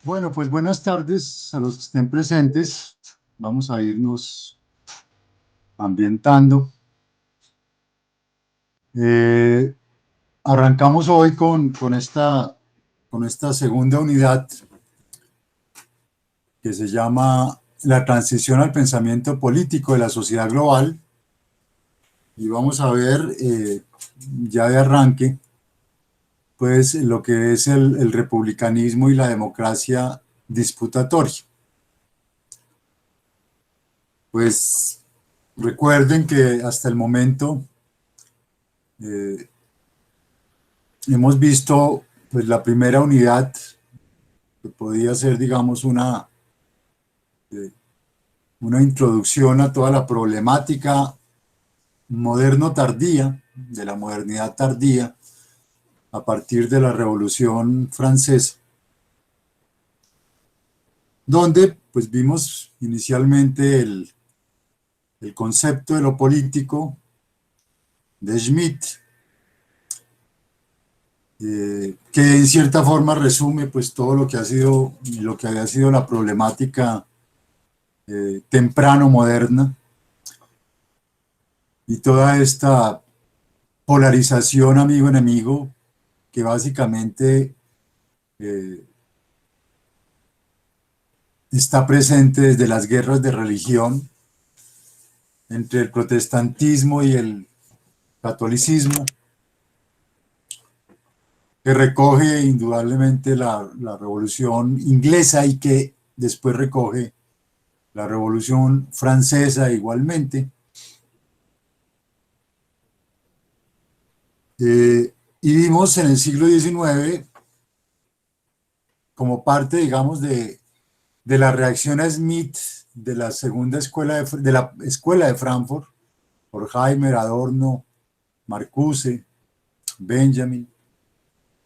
Bueno, pues buenas tardes a los que estén presentes. Vamos a irnos ambientando. Eh, Arrancamos hoy con esta segunda unidad que se llama La transición al pensamiento político de la sociedad global. Y vamos a ver ya de arranque, pues lo que es el republicanismo y la democracia disputatoria. Pues recuerden que hasta el momento eh, hemos visto pues la primera unidad que podía ser, digamos, eh, una introducción a toda la problemática moderno tardía, de la modernidad tardía, a partir de la Revolución Francesa, donde pues vimos inicialmente el concepto de lo político de Schmitt, que en cierta forma resume pues todo lo que ha sido, lo que había sido la problemática temprano moderna y toda esta polarización amigo-enemigo que básicamente eh, está presente desde las guerras de religión entre el protestantismo y el catolicismo, que recoge indudablemente la revolución inglesa y que después recoge la revolución francesa igualmente. Y vimos en el siglo XIX como parte, digamos, de la reacción a Smith de la segunda escuela de la escuela de Frankfurt, Horkheimer, Adorno, Marcuse, Benjamin.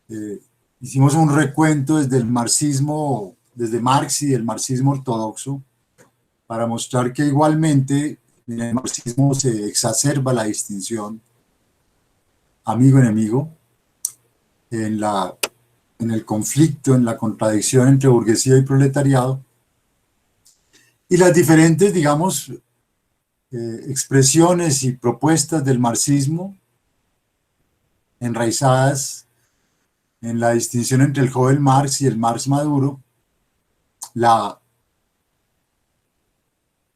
Eh, Hicimos un recuento desde el marxismo, desde Marx y el marxismo ortodoxo, para mostrar que igualmente en el marxismo se exacerba la distinción amigo-enemigo, en, en el conflicto, en la contradicción entre burguesía y proletariado, y las diferentes, digamos, expresiones y propuestas del marxismo enraizadas en la distinción entre el joven Marx y el Marx maduro, la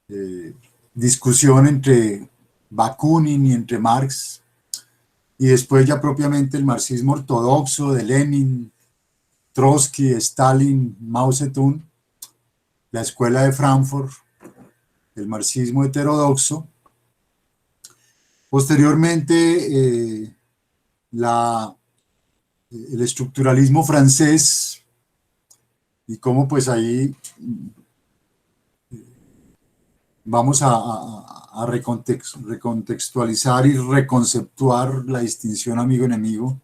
eh, discusión entre Bakunin y entre Marx, y después ya propiamente el marxismo ortodoxo de Lenin, Trotsky, Stalin, Mao Zedong, la escuela de Frankfurt, el marxismo heterodoxo. Posteriormente, la, el estructuralismo francés y cómo pues ahí vamos a recontextualizar y reconceptuar la distinción amigo-enemigo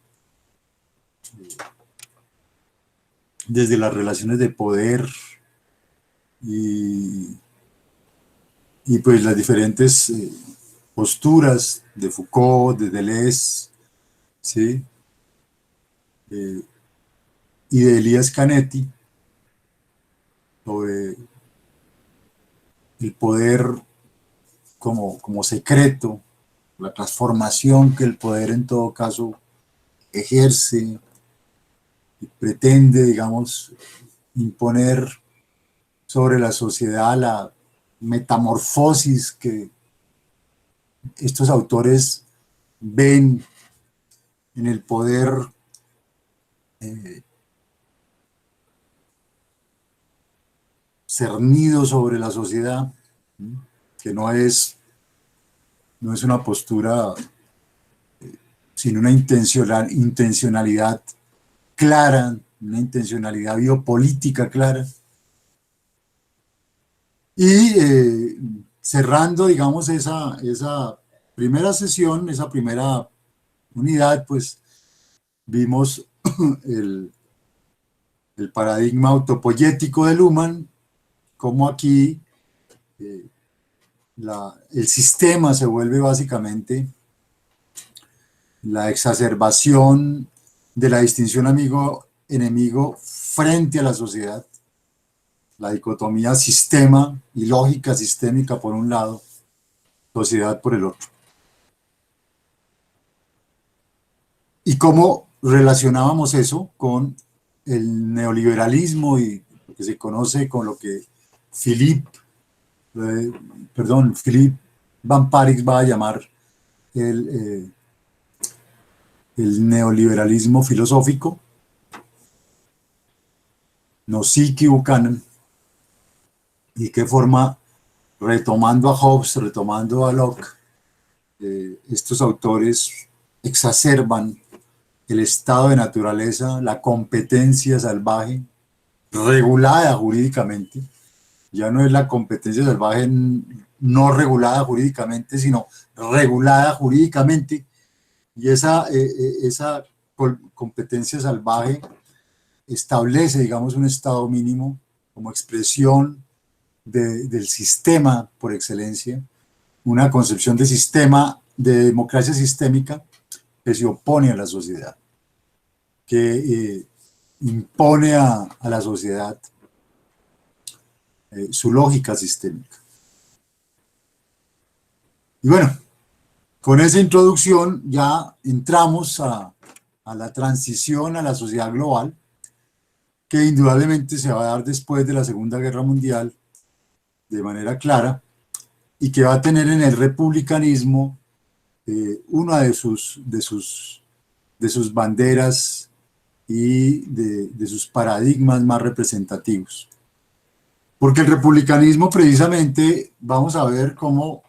desde las relaciones de poder y, y pues las diferentes posturas de Foucault, de Deleuze, ¿sí? Eh, y de Elías Canetti sobre el poder como secreto, la transformación que el poder en todo caso ejerce y pretende, digamos, imponer sobre la sociedad, la metamorfosis que estos autores ven en el poder eh, cernido sobre la sociedad, que no es una postura sin una intencionalidad clara, una intencionalidad biopolítica clara. Y cerrando, digamos, esa primera sesión, esa primera unidad, pues vimos el, el paradigma autopoyético de Luhmann, cómo aquí eh, el sistema se vuelve básicamente la exacerbación de la distinción amigo-enemigo frente a la sociedad, la dicotomía sistema y lógica sistémica por un lado, sociedad por el otro. Y cómo relacionábamos eso con el neoliberalismo y lo que se conoce con lo que Philippe Van Parijs va a llamar el, eh, el neoliberalismo filosófico, Nozick y Buchanan, y qué forma, retomando a Hobbes, retomando a Locke, estos autores exacerban el estado de naturaleza, la competencia salvaje, regulada jurídicamente. Ya no es la competencia salvaje no regulada jurídicamente, sino regulada jurídicamente. Y esa competencia salvaje establece, digamos, un estado mínimo como expresión del sistema por excelencia, una concepción de sistema, de democracia sistémica que se opone a la sociedad, que impone a la sociedad su lógica sistémica. Y bueno, con esa introducción ya entramos a la transición a la sociedad global, que indudablemente se va a dar después de la Segunda Guerra Mundial de manera clara, y que va a tener en el republicanismo una de sus banderas y de sus paradigmas más representativos. Porque el republicanismo precisamente, vamos a ver cómo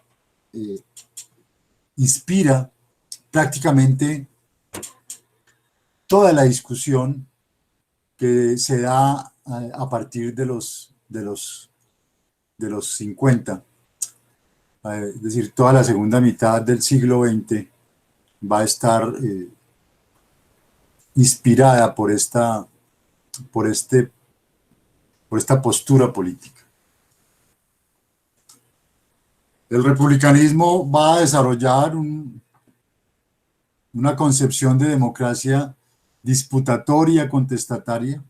inspira prácticamente toda la discusión que se da a partir de los 50, es decir, toda la segunda mitad del siglo XX va a estar inspirada por esta postura política. El republicanismo va a desarrollar una concepción de democracia disputatoria, contestataria,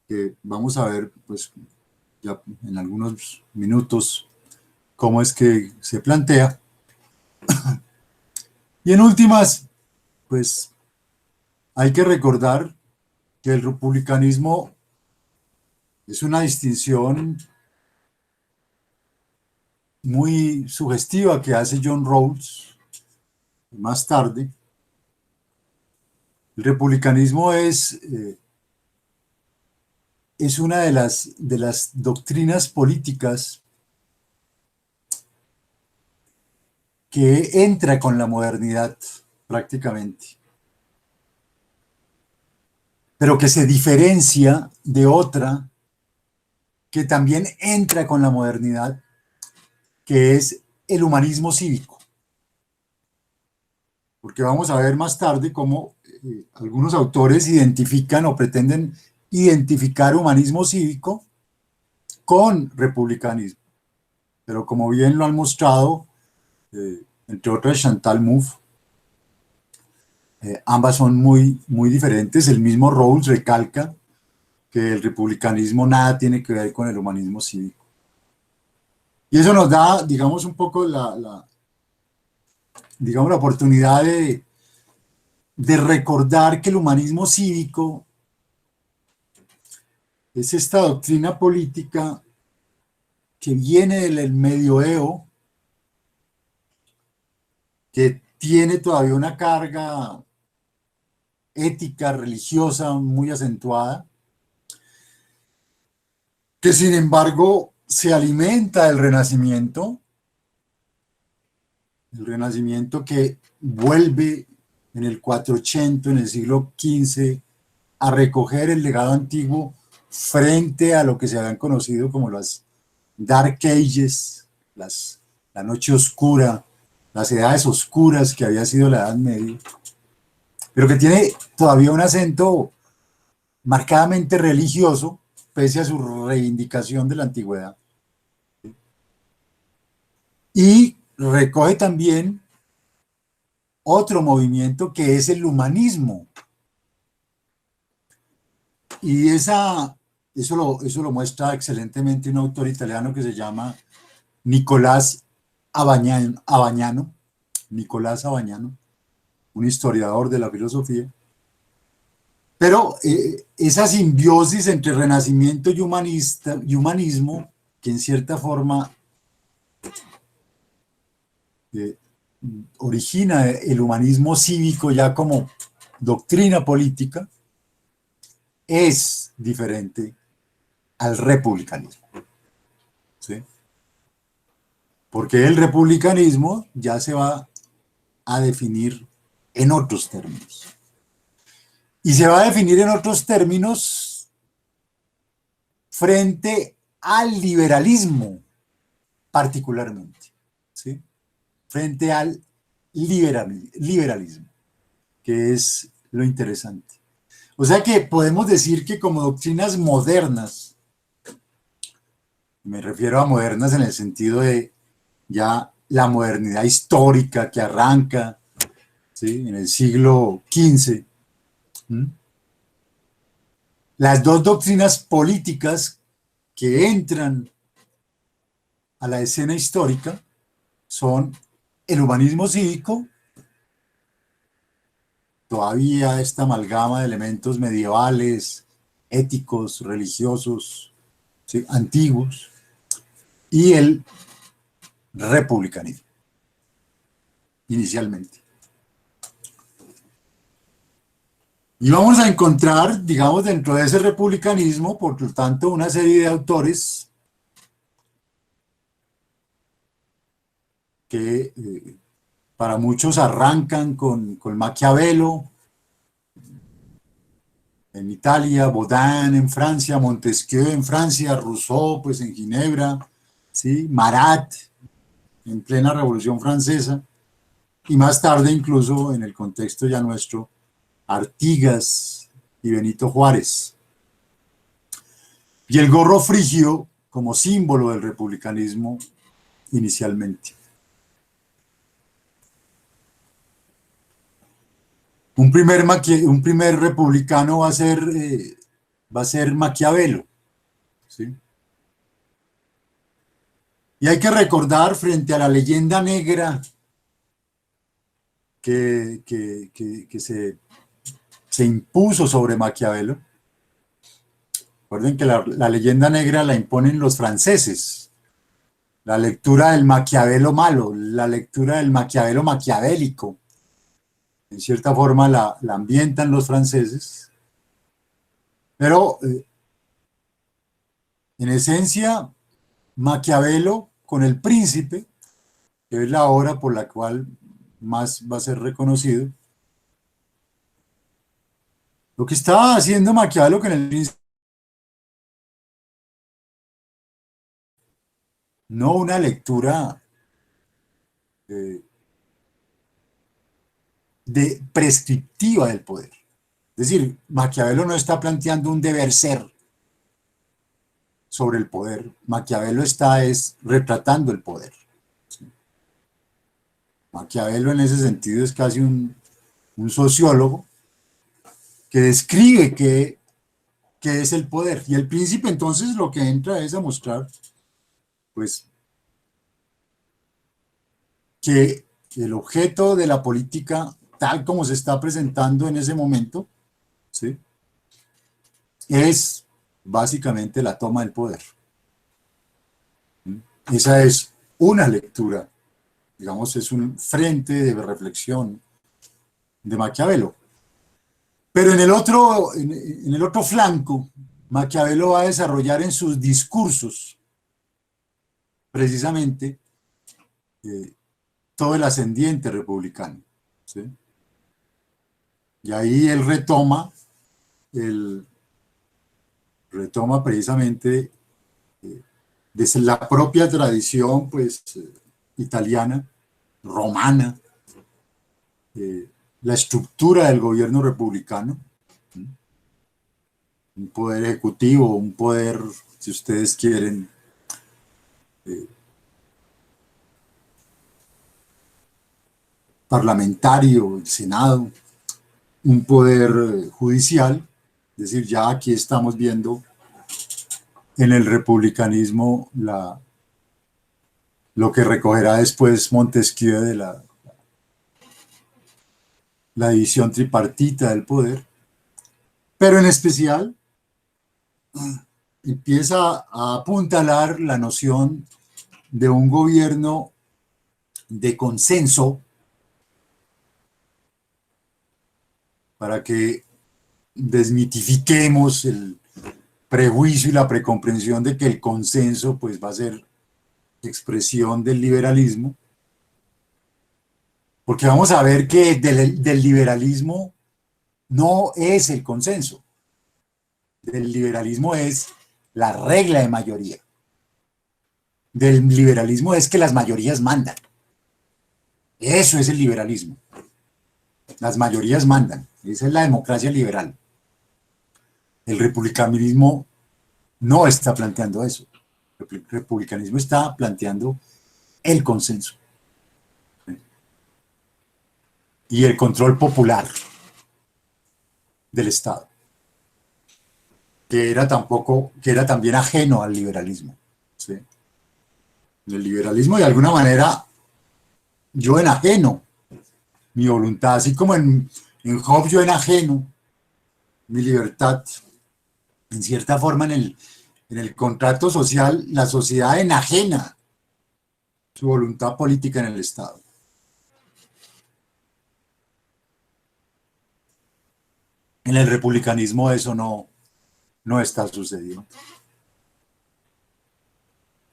que vamos a ver pues ya en algunos minutos cómo es que se plantea. Y en últimas, pues hay que recordar que el republicanismo es una distinción muy sugestiva que hace John Rawls más tarde. El republicanismo es una de las doctrinas políticas que entra con la modernidad prácticamente, pero que se diferencia de otra que también entra con la modernidad, que es el humanismo cívico. Porque vamos a ver más tarde cómo algunos autores identifican o pretenden identificar humanismo cívico con republicanismo. Pero como bien lo han mostrado, entre otras Chantal Mouffe, ambas son muy, muy diferentes. El mismo Rawls recalca que el republicanismo nada tiene que ver con el humanismo cívico. Y eso nos da, digamos, un poco digamos, la oportunidad de recordar que el humanismo cívico es esta doctrina política que viene del medioevo, que tiene todavía una carga ética, religiosa muy acentuada, que sin embargo se alimenta del Renacimiento, el Renacimiento que vuelve en el 480, en el siglo XV, a recoger el legado antiguo frente a lo que se habían conocido como las Dark Ages, la noche oscura, las edades oscuras que había sido la Edad Media, pero que tiene todavía un acento marcadamente religioso, pese a su reivindicación de la antigüedad. Y recoge también otro movimiento que es el humanismo, Y eso lo muestra excelentemente un autor italiano que se llama Nicolás Abagnano, Nicolás Abagnano, un historiador de la filosofía. Pero esa simbiosis entre renacimiento y humanismo, que en cierta forma eh, origina el humanismo cívico ya como doctrina política, es diferente al republicanismo. ¿Sí? Porque el republicanismo ya se va a definir en otros términos. Y se va a definir en otros términos frente al liberalismo, particularmente. ¿Sí? Frente al liberalismo, que es lo interesante. O sea que podemos decir que como doctrinas modernas, me refiero a modernas en el sentido de ya la modernidad histórica que arranca, ¿sí?, en el siglo XV, las dos doctrinas políticas que entran a la escena histórica son el humanismo cívico, todavía esta amalgama de elementos medievales, éticos, religiosos, ¿sí?, antiguos, y el republicanismo, inicialmente. Y vamos a encontrar, digamos, dentro de ese republicanismo, por lo tanto, una serie de autores que para muchos arrancan con Maquiavelo en Italia, Baudin en Francia, Montesquieu en Francia, Rousseau pues en Ginebra, ¿sí?, Marat en plena Revolución Francesa, y más tarde incluso en el contexto ya nuestro, Artigas y Benito Juárez. Y el gorro frigio como símbolo del republicanismo inicialmente. Un primer republicano va a ser Maquiavelo, ¿sí? Y hay que recordar, frente a la leyenda negra que se impuso sobre Maquiavelo, recuerden que la leyenda negra la imponen los franceses, la lectura del Maquiavelo malo, la lectura del Maquiavelo maquiavélico, en cierta forma la ambientan los franceses, pero en esencia Maquiavelo con El Príncipe, que es la obra por la cual más va a ser reconocido, lo que estaba haciendo Maquiavelo con El Príncipe, no una lectura prescriptiva del poder. Es decir, Maquiavelo no está planteando un deber ser sobre el poder. Maquiavelo está retratando el poder. Maquiavelo en ese sentido es casi un sociólogo que describe qué es el poder. Y El Príncipe entonces lo que entra es a mostrar pues que el objeto de la política tal como se está presentando en ese momento, ¿sí?, es básicamente la toma del poder. Esa es una lectura, digamos, es un frente de reflexión de Maquiavelo. Pero en el otro flanco, Maquiavelo va a desarrollar en sus discursos precisamente todo el ascendiente republicano, ¿sí? Y ahí él retoma precisamente desde la propia tradición pues italiana, romana, la estructura del gobierno republicano, un poder ejecutivo, un poder, si ustedes quieren, parlamentario, el Senado, un poder judicial, Es decir, ya aquí estamos viendo en el republicanismo lo que recogerá después Montesquieu de la división tripartita del poder, pero en especial empieza a apuntalar la noción de un gobierno de consenso para que desmitifiquemos el prejuicio y la precomprensión de que el consenso pues va a ser expresión del liberalismo, porque vamos a ver que del liberalismo no es el consenso, del liberalismo es la regla de mayoría, del liberalismo es que las mayorías mandan, eso es el liberalismo, las mayorías mandan, esa es la democracia liberal. El republicanismo no está planteando eso, el republicanismo está planteando el consenso y el control popular del Estado, que era también ajeno al liberalismo. ¿Sí? El liberalismo, de alguna manera, yo enajeno mi voluntad, así como en Hobbes yo enajeno mi libertad. En cierta forma, en el contrato social, la sociedad enajena su voluntad política en el Estado. En el republicanismo eso no está sucediendo.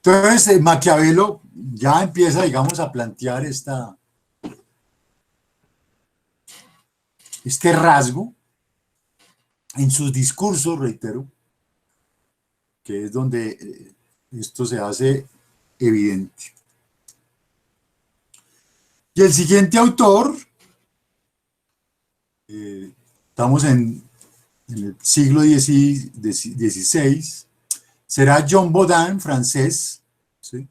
Entonces, Maquiavelo ya empieza, digamos, a plantear este rasgo en sus discursos, reitero, que es donde esto se hace evidente. Y el siguiente autor, estamos en el siglo XVI, será Jean Bodin, francés, ¿sí?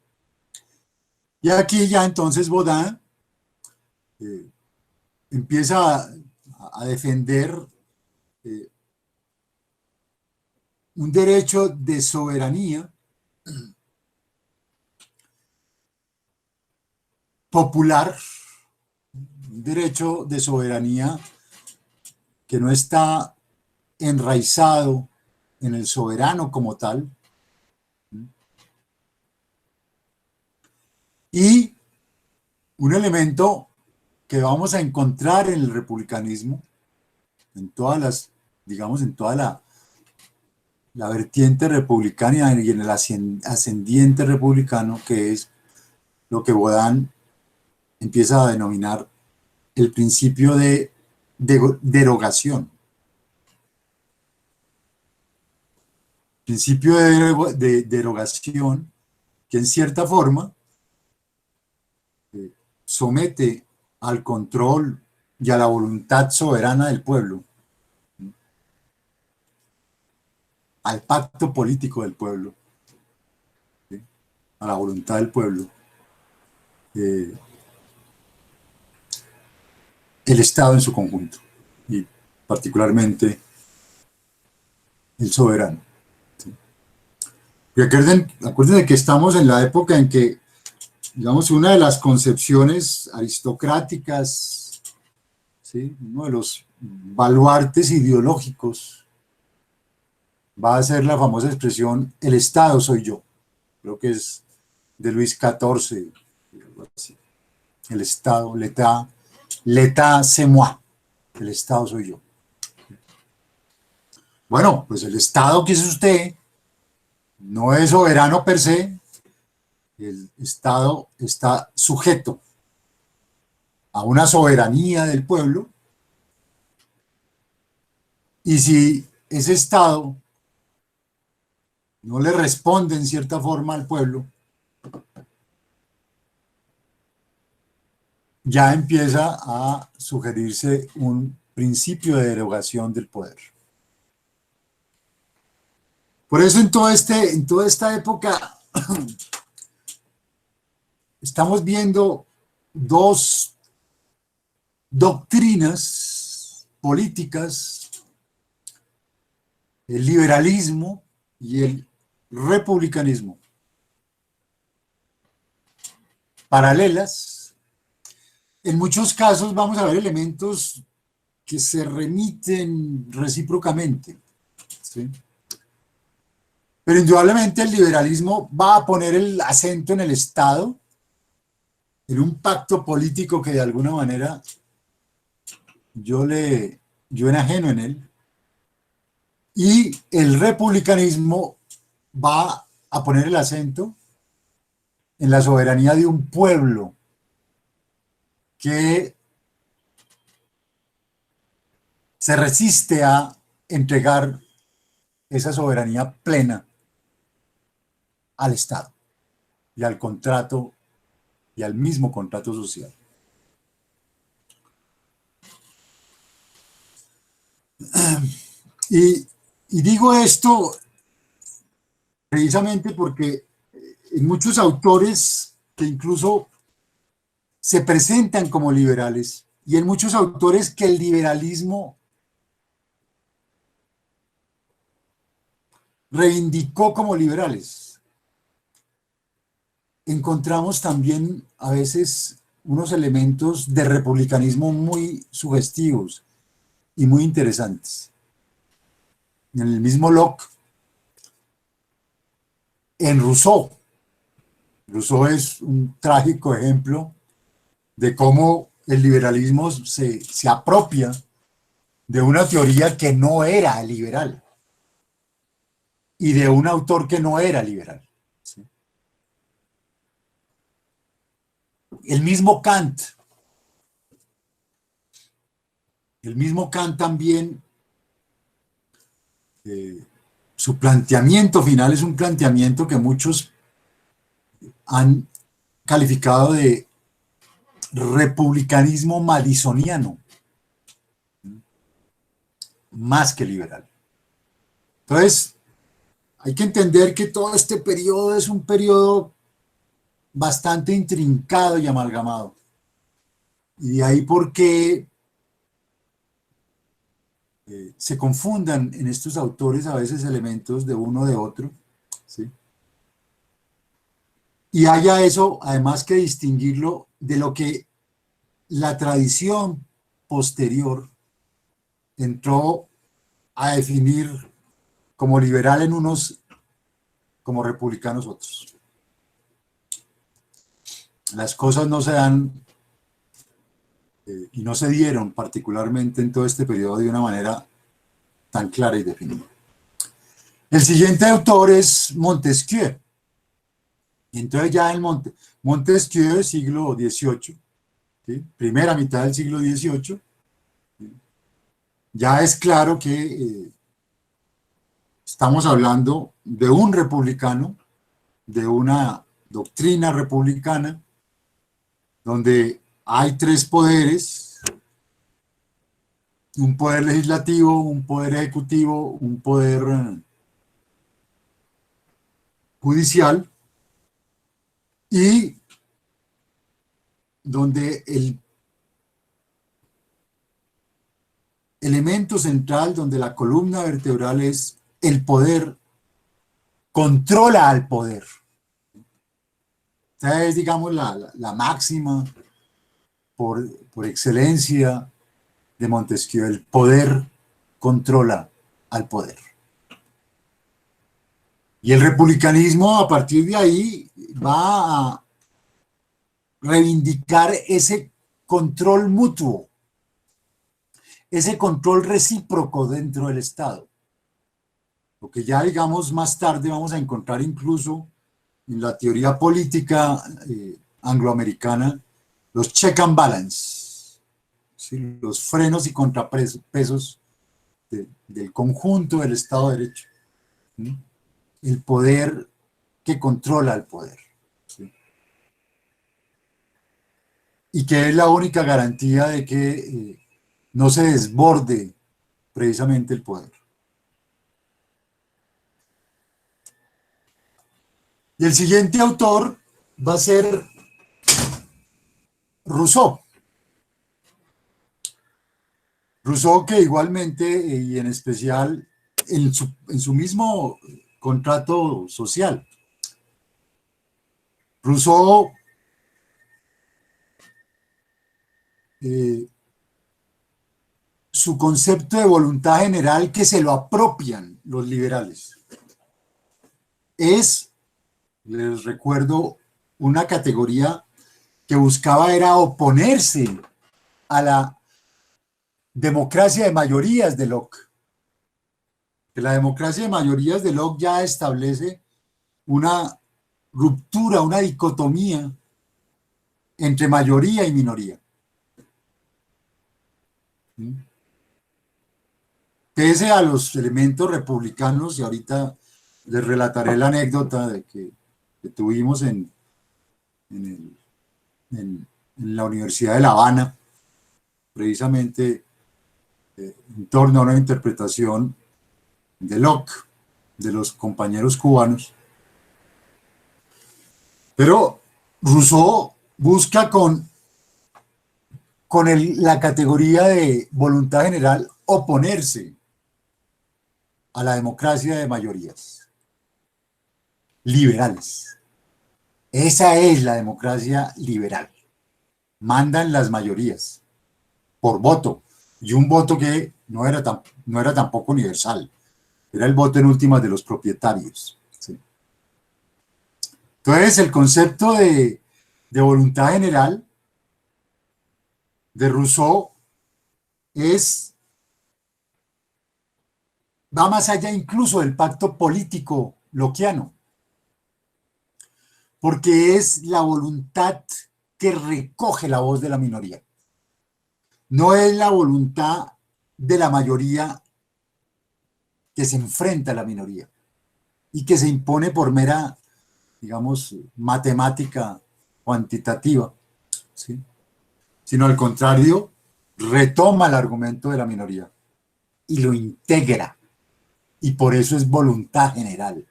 Y aquí ya entonces Bodin empieza a defender un derecho de soberanía popular, un derecho de soberanía que no está enraizado en el soberano como tal, y un elemento que vamos a encontrar en el republicanismo, en todas las, digamos, en toda la vertiente republicana y en el ascendiente republicano, que es lo que Bodin empieza a denominar el principio de derogación. Principio de derogación que en cierta forma somete al control y a la voluntad soberana del pueblo, al pacto político del pueblo, ¿sí? A la voluntad del pueblo, el Estado en su conjunto, y particularmente el soberano. ¿Sí? Y acuérdense que estamos en la época en que, digamos, una de las concepciones aristocráticas, ¿sí? Uno de los baluartes ideológicos va a ser la famosa expresión, el Estado soy yo. Creo que es de Luis XIV, algo así. El Estado, l'état c'est moi, el Estado soy yo. Bueno, pues el Estado que es usted no es soberano per se, el Estado está sujeto a una soberanía del pueblo, y si ese Estado no le responde en cierta forma al pueblo, ya empieza a sugerirse un principio de derogación del poder. Por eso en toda esta época estamos viendo dos doctrinas políticas el liberalismo y el republicanismo. Paralelas. En muchos casos vamos a ver elementos que se remiten recíprocamente, ¿sí? Pero indudablemente el liberalismo va a poner el acento en el Estado, en un pacto político que de alguna manera yo enajeno en él, y el republicanismo va a poner el acento en la soberanía de un pueblo que se resiste a entregar esa soberanía plena al Estado y al contrato y al mismo contrato social. Y, y digo esto precisamente porque en muchos autores que incluso se presentan como liberales y en muchos autores que el liberalismo reivindicó como liberales, encontramos también a veces unos elementos de republicanismo muy sugestivos y muy interesantes. En el mismo Locke, en Rousseau. Rousseau es un trágico ejemplo de cómo el liberalismo se apropia de una teoría que no era liberal y de un autor que no era liberal. ¿Sí? El mismo Kant también, eh, su planteamiento final es un planteamiento que muchos han calificado de republicanismo madisoniano, más que liberal. Entonces, hay que entender que todo este periodo es un periodo bastante intrincado y amalgamado. Y de ahí por qué se confundan en estos autores a veces elementos de uno de otro, ¿sí? Y haya eso, además que distinguirlo de lo que la tradición posterior entró a definir como liberal en unos, como republicanos otros. Las cosas no se dan y no se dieron particularmente en todo este periodo de una manera tan clara y definida. El siguiente autor es Montesquieu. Y entonces ya en Montesquieu, siglo XVIII, ¿sí? Primera mitad del siglo XVIII, ¿sí? Ya es claro que estamos hablando de un republicano, de una doctrina republicana, donde hay tres poderes: un poder legislativo, un poder ejecutivo, un poder judicial, y donde el elemento central, donde la columna vertebral es el poder, controla al poder. Esta es, digamos, la máxima por excelencia de Montesquieu: el poder controla al poder. Y el republicanismo a partir de ahí va a reivindicar ese control mutuo, ese control recíproco dentro del Estado. Lo que ya, digamos, más tarde vamos a encontrar incluso en la teoría política angloamericana, los check and balance, ¿sí? Los frenos y contrapesos del conjunto del Estado de Derecho, ¿sí? El poder que controla el poder, ¿sí? Y que es la única garantía de que no se desborde precisamente el poder. Y el siguiente autor va a ser Rousseau. Rousseau, que igualmente y en especial en su mismo contrato social. Rousseau su concepto de voluntad general, que se lo apropian los liberales, es, les recuerdo, una categoría que buscaba era oponerse a la democracia de mayorías de Locke. Que la democracia de mayorías de Locke ya establece una ruptura, una dicotomía entre mayoría y minoría. Pese a los elementos republicanos, y ahorita les relataré la anécdota de que tuvimos en la Universidad de La Habana, precisamente en torno a una interpretación de Locke, de los compañeros cubanos. Pero Rousseau busca con la categoría de voluntad general oponerse a la democracia de mayorías liberales. Esa es la democracia liberal. Mandan las mayorías por voto, y un voto que no era tampoco universal, era el voto en últimas de los propietarios. ¿Sí? Entonces, el concepto de voluntad general de Rousseau va más allá incluso del pacto político lockeano, porque es la voluntad que recoge la voz de la minoría. No es la voluntad de la mayoría que se enfrenta a la minoría y que se impone por mera, digamos, matemática cuantitativa, ¿sí? Sino al contrario, retoma el argumento de la minoría y lo integra, y por eso es voluntad general.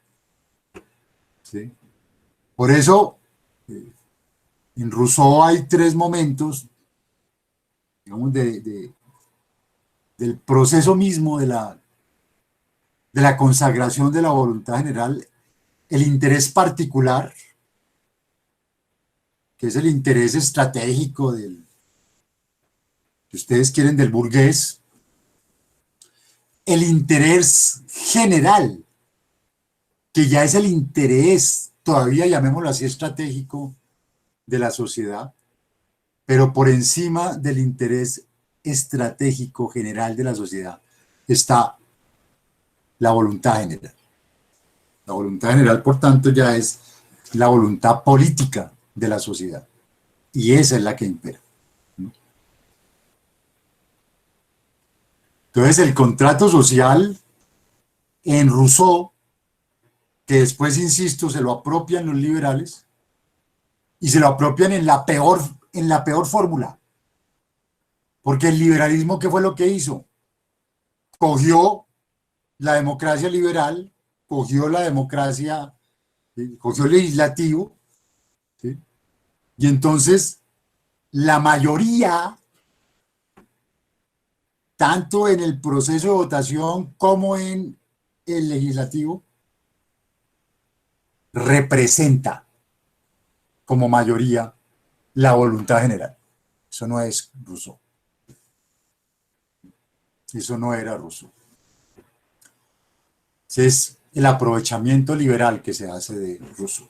¿Sí? Por eso, en Rousseau hay tres momentos, digamos, del proceso mismo de la consagración de la voluntad general: el interés particular, que es el interés estratégico que ustedes quieren, del burgués; el interés general, que ya es el interés, todavía llamémoslo así, estratégico de la sociedad, pero por encima del interés estratégico general de la sociedad está la voluntad general. La voluntad general, por tanto, ya es la voluntad política de la sociedad, y esa es la que impera. Entonces, el contrato social en Rousseau, que después, insisto, se lo apropian los liberales, y se lo apropian en la peor fórmula, porque el liberalismo, ¿qué fue lo que hizo? Cogió la democracia liberal, cogió la democracia, cogió el legislativo, ¿sí? Y entonces la mayoría, tanto en el proceso de votación como en el legislativo, representa como mayoría la voluntad general. Eso no es Rousseau. Eso no era Rousseau. Ese es el aprovechamiento liberal que se hace de Rousseau.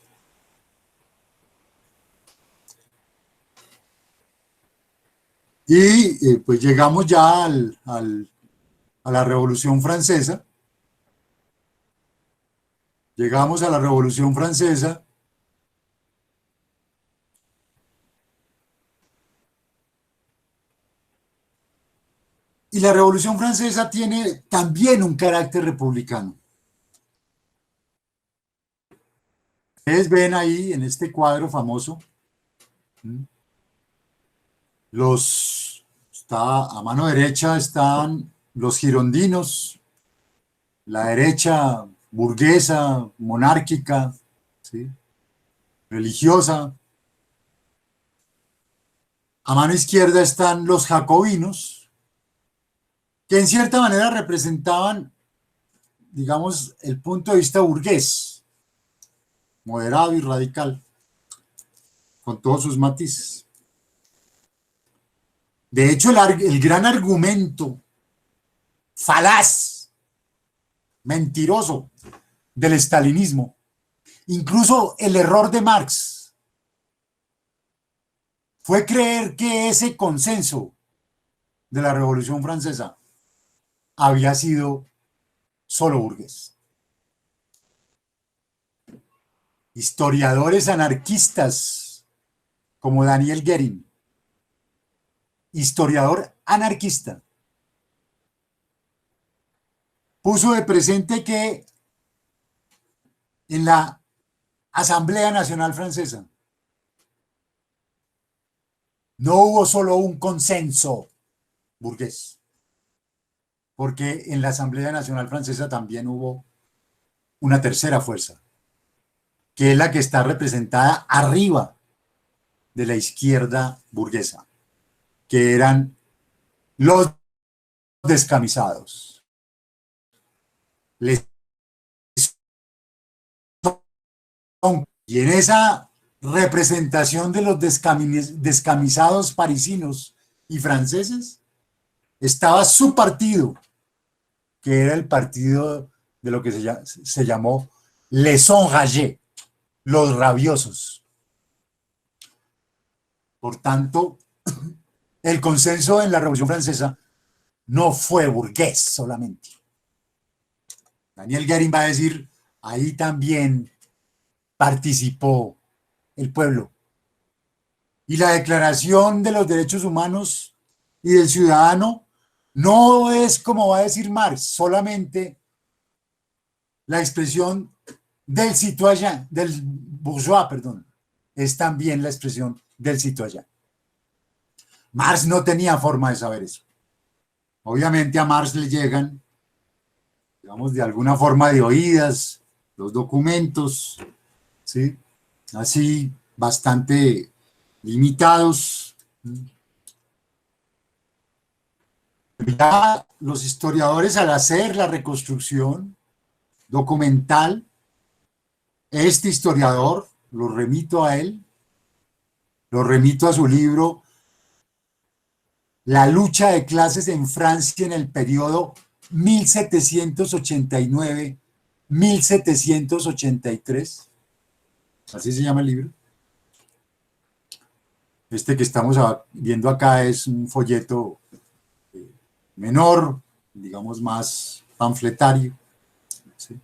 Y pues llegamos ya a la Revolución Francesa. Llegamos a la Revolución Francesa. Y la Revolución Francesa tiene también un carácter republicano. Ustedes ven ahí en este cuadro famoso, a mano derecha están los girondinos, la derecha burguesa, monárquica, ¿sí? Religiosa. A mano izquierda están los jacobinos, que en cierta manera representaban digamos, el punto de vista burgués, moderado y radical, con todos sus matices. De hecho, el gran argumento falaz, mentiroso del estalinismo, incluso el error de Marx, fue creer que ese consenso de la Revolución Francesa había sido solo burgués. Historiadores anarquistas como Daniel Guérin, historiador anarquista, puso de presente que en la Asamblea Nacional Francesa no hubo solo un consenso burgués, porque en la Asamblea Nacional Francesa también hubo una tercera fuerza, que es la que está representada arriba de la izquierda burguesa, que eran los descamisados. Y en esa representación de los descamisados parisinos y franceses estaba su partido, que era el partido de lo que se llamó Les Enragés, los rabiosos. Por tanto, el consenso en la Revolución Francesa no fue burgués solamente. Daniel Guérin va a decir, ahí también participó el pueblo. Y la Declaración de los Derechos Humanos y del Ciudadano no es, como va a decir Marx, solamente la expresión del citoyen, del bourgeois, perdón, es también la expresión del citoyen. Marx no tenía forma de saber eso. Obviamente a Marx le llegan, digamos, de alguna forma de oídas, los documentos, ¿sí? Así, bastante limitados. Ya los historiadores, al hacer la reconstrucción documental, este historiador, lo remito a él, lo remito a su libro La lucha de clases en Francia en el periodo 1789-1783, así se llama el libro. Este que estamos viendo acá es un folleto menor, digamos más panfletario, ¿sí?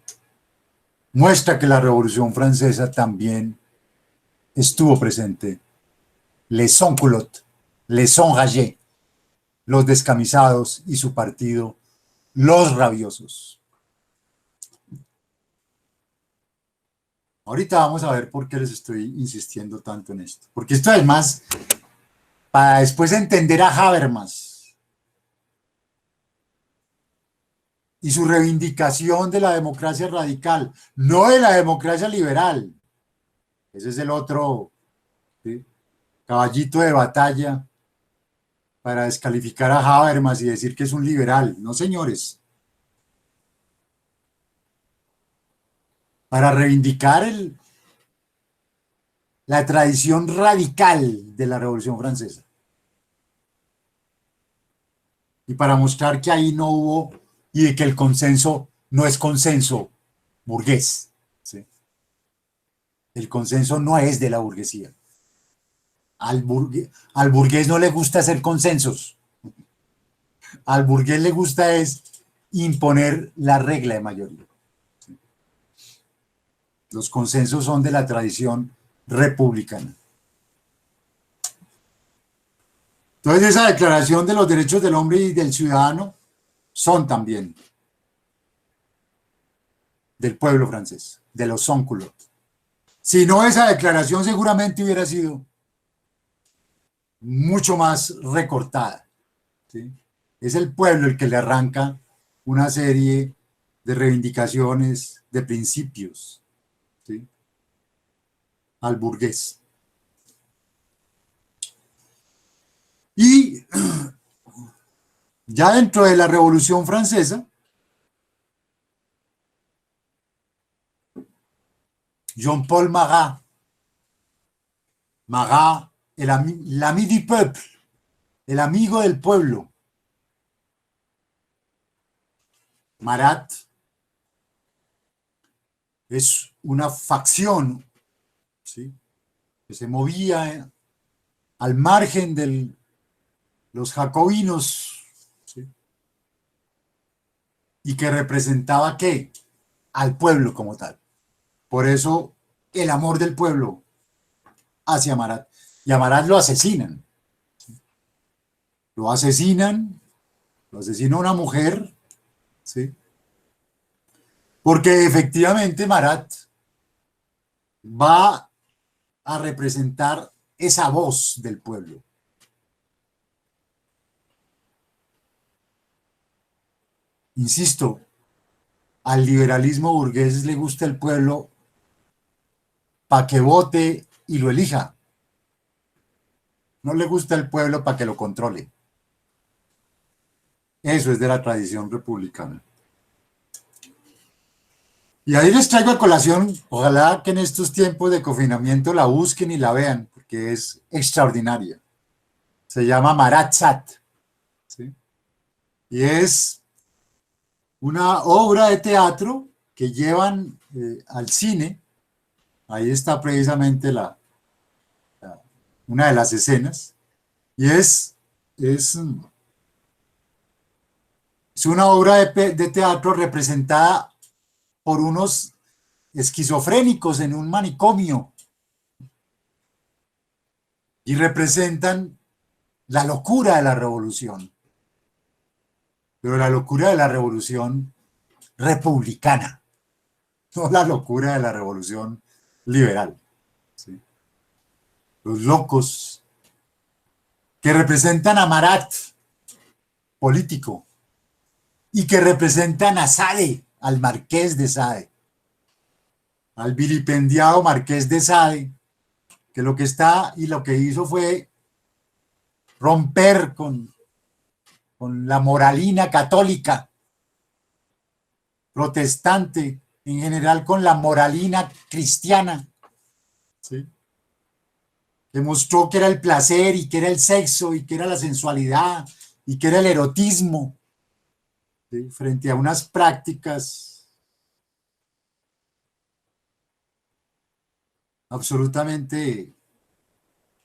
Muestra que la Revolución Francesa también estuvo presente. Les sans-culottes, les enragés, los descamisados y su partido, los rabiosos. Ahorita vamos a ver por qué les estoy insistiendo tanto en esto. Porque esto es más para después entender a Habermas y su reivindicación de la democracia radical, no de la democracia liberal. Ese es el otro, ¿sí?, caballito de batalla para descalificar a Habermas y decir que es un liberal. No, señores. Para reivindicar la tradición radical de la Revolución Francesa. Y para mostrar que ahí no hubo, y de que el consenso no es consenso burgués, ¿sí? El consenso no es de la burguesía. Al burgués no le gusta hacer consensos. Al burgués le gusta es imponer la regla de mayoría. ¿Sí? Los consensos son de la tradición republicana. Entonces, esa declaración de los derechos del hombre y del ciudadano son también del pueblo francés, de los sans-culottes. Si no, esa declaración seguramente hubiera sido mucho más recortada, ¿sí? Es el pueblo el que le arranca una serie de reivindicaciones, de principios, ¿sí?, al burgués. Y ya dentro de la Revolución Francesa, Jean-Paul Marat, Marat, l'ami du peuple, el amigo del pueblo. Marat es una facción, ¿sí?, que se movía al margen de los jacobinos, ¿sí?, y que representaba ¿qué? Al pueblo como tal. Por eso el amor del pueblo hacia Marat. Y a Marat lo asesinan. Lo asesinan, lo asesina una mujer, ¿sí?, porque efectivamente Marat va a representar esa voz del pueblo. Insisto, al liberalismo burgués le gusta el pueblo para que vote y lo elija. No le gusta el pueblo para que lo controle. Eso es de la tradición republicana. Y ahí les traigo a colación, ojalá que en estos tiempos de confinamiento la busquen y la vean, porque es extraordinaria. Se llama Maratzat, ¿sí?, y es una obra de teatro que llevan al cine. Ahí está precisamente una de las escenas, y es una obra de teatro representada por unos esquizofrénicos en un manicomio, y representan la locura de la revolución, pero la locura de la revolución republicana, no la locura de la revolución liberal, ¿sí? Los locos que representan a Marat, político, y que representan a Sade, al marqués de Sade, al vilipendiado marqués de Sade, que lo que está y lo que hizo fue romper con la moralina católica, protestante, en general con la moralina cristiana, ¿sí?, demostró que era el placer y que era el sexo y que era la sensualidad y que era el erotismo, ¿sí?, frente a unas prácticas absolutamente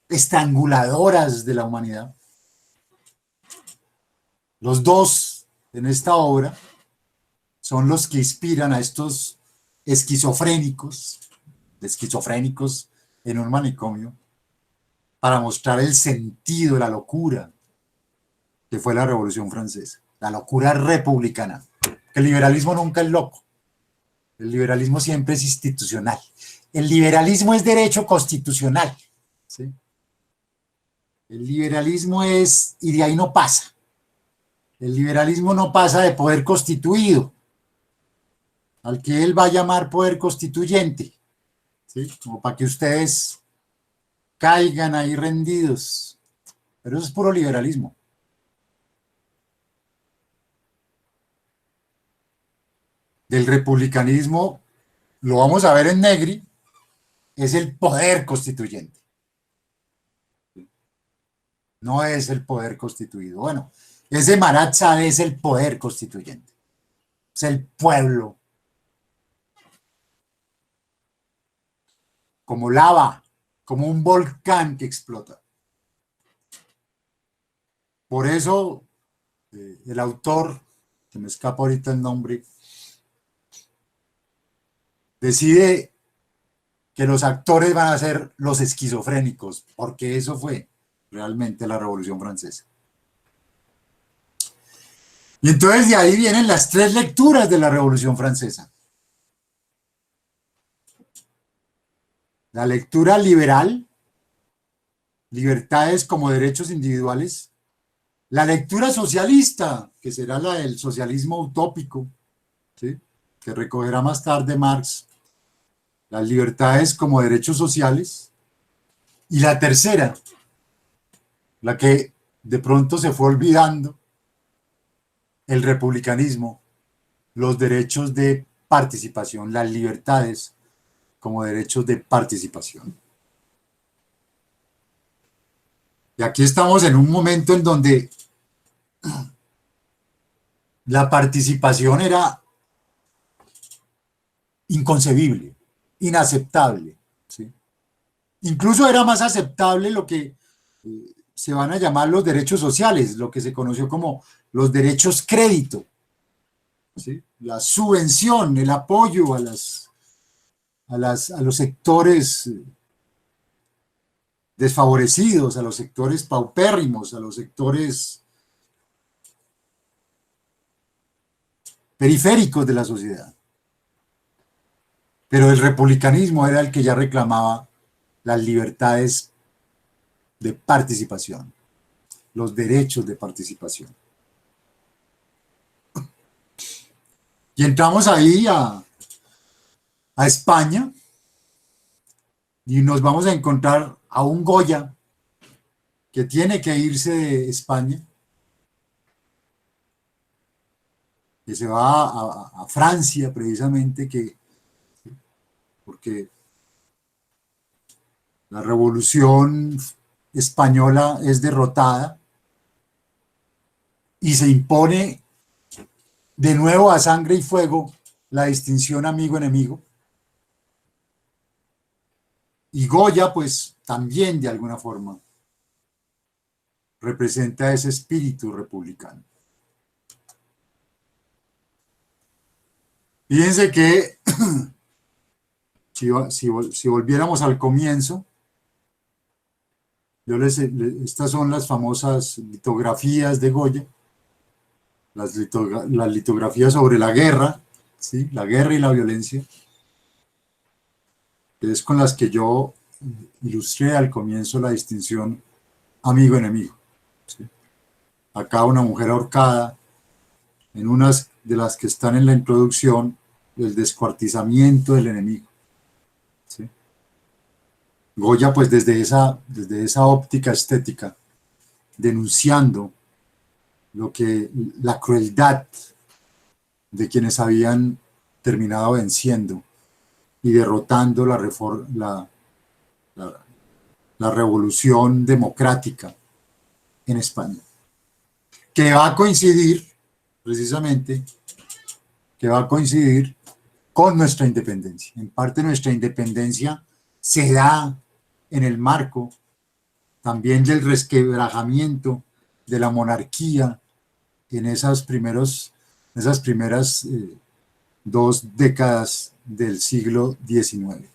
estranguladoras de la humanidad. Los dos en esta obra son los que inspiran a estos esquizofrénicos en un manicomio, para mostrar el sentido, la locura que fue la Revolución Francesa, la locura republicana. El liberalismo nunca es loco, el liberalismo siempre es institucional. El liberalismo es derecho constitucional, ¿sí? El liberalismo es, y de ahí no pasa. El liberalismo no pasa de poder constituido, al que él va a llamar poder constituyente, ¿sí?, como para que ustedes caigan ahí rendidos. Pero eso es puro liberalismo. Del republicanismo, lo vamos a ver en Negri, es el poder constituyente. No es el poder constituido. Bueno, ese Marat Sade es el poder constituyente. Es el pueblo. Como lava, como un volcán que explota. Por eso, el autor, que me escapa ahorita el nombre, decide que los actores van a ser los esquizofrénicos, porque eso fue realmente la Revolución Francesa. Y entonces de ahí vienen las tres lecturas de la Revolución Francesa. La lectura liberal, libertades como derechos individuales. La lectura socialista, que será la del socialismo utópico, ¿sí?, que recogerá más tarde Marx. Las libertades como derechos sociales. Y la tercera, la que de pronto se fue olvidando, el republicanismo, los derechos de participación, las libertades como derechos de participación. Y aquí estamos en un momento en donde la participación era inconcebible, inaceptable, ¿sí? Incluso era más aceptable lo que se van a llamar los derechos sociales, lo que se conoció como los derechos crédito, ¿sí? La subvención, el apoyo a los sectores desfavorecidos, a los sectores paupérrimos, a los sectores periféricos de la sociedad. Pero el republicanismo era el que ya reclamaba las libertades de participación, los derechos de participación. Y entramos ahí a España y nos vamos a encontrar a un Goya que tiene que irse de España, que se va a Francia precisamente, porque la revolución española es derrotada y se impone de nuevo a sangre y fuego la distinción amigo-enemigo. Y Goya, pues también de alguna forma representa ese espíritu republicano. Fíjense que si volviéramos al comienzo, estas son las famosas litografías de Goya, las litografías sobre la guerra, ¿sí? La guerra y la violencia, que es con las que yo ilustré al comienzo la distinción amigo-enemigo, ¿sí? Acá una mujer ahorcada, en unas de las que están en la introducción, el descuartizamiento del enemigo, ¿sí? Goya, pues desde esa óptica estética, denunciando la crueldad de quienes habían terminado venciendo y derrotando la revolución democrática en España, que va a coincidir, precisamente, con nuestra independencia. En parte nuestra independencia se da en el marco también del resquebrajamiento de la monarquía en esas primeras 2 décadas del siglo XIX.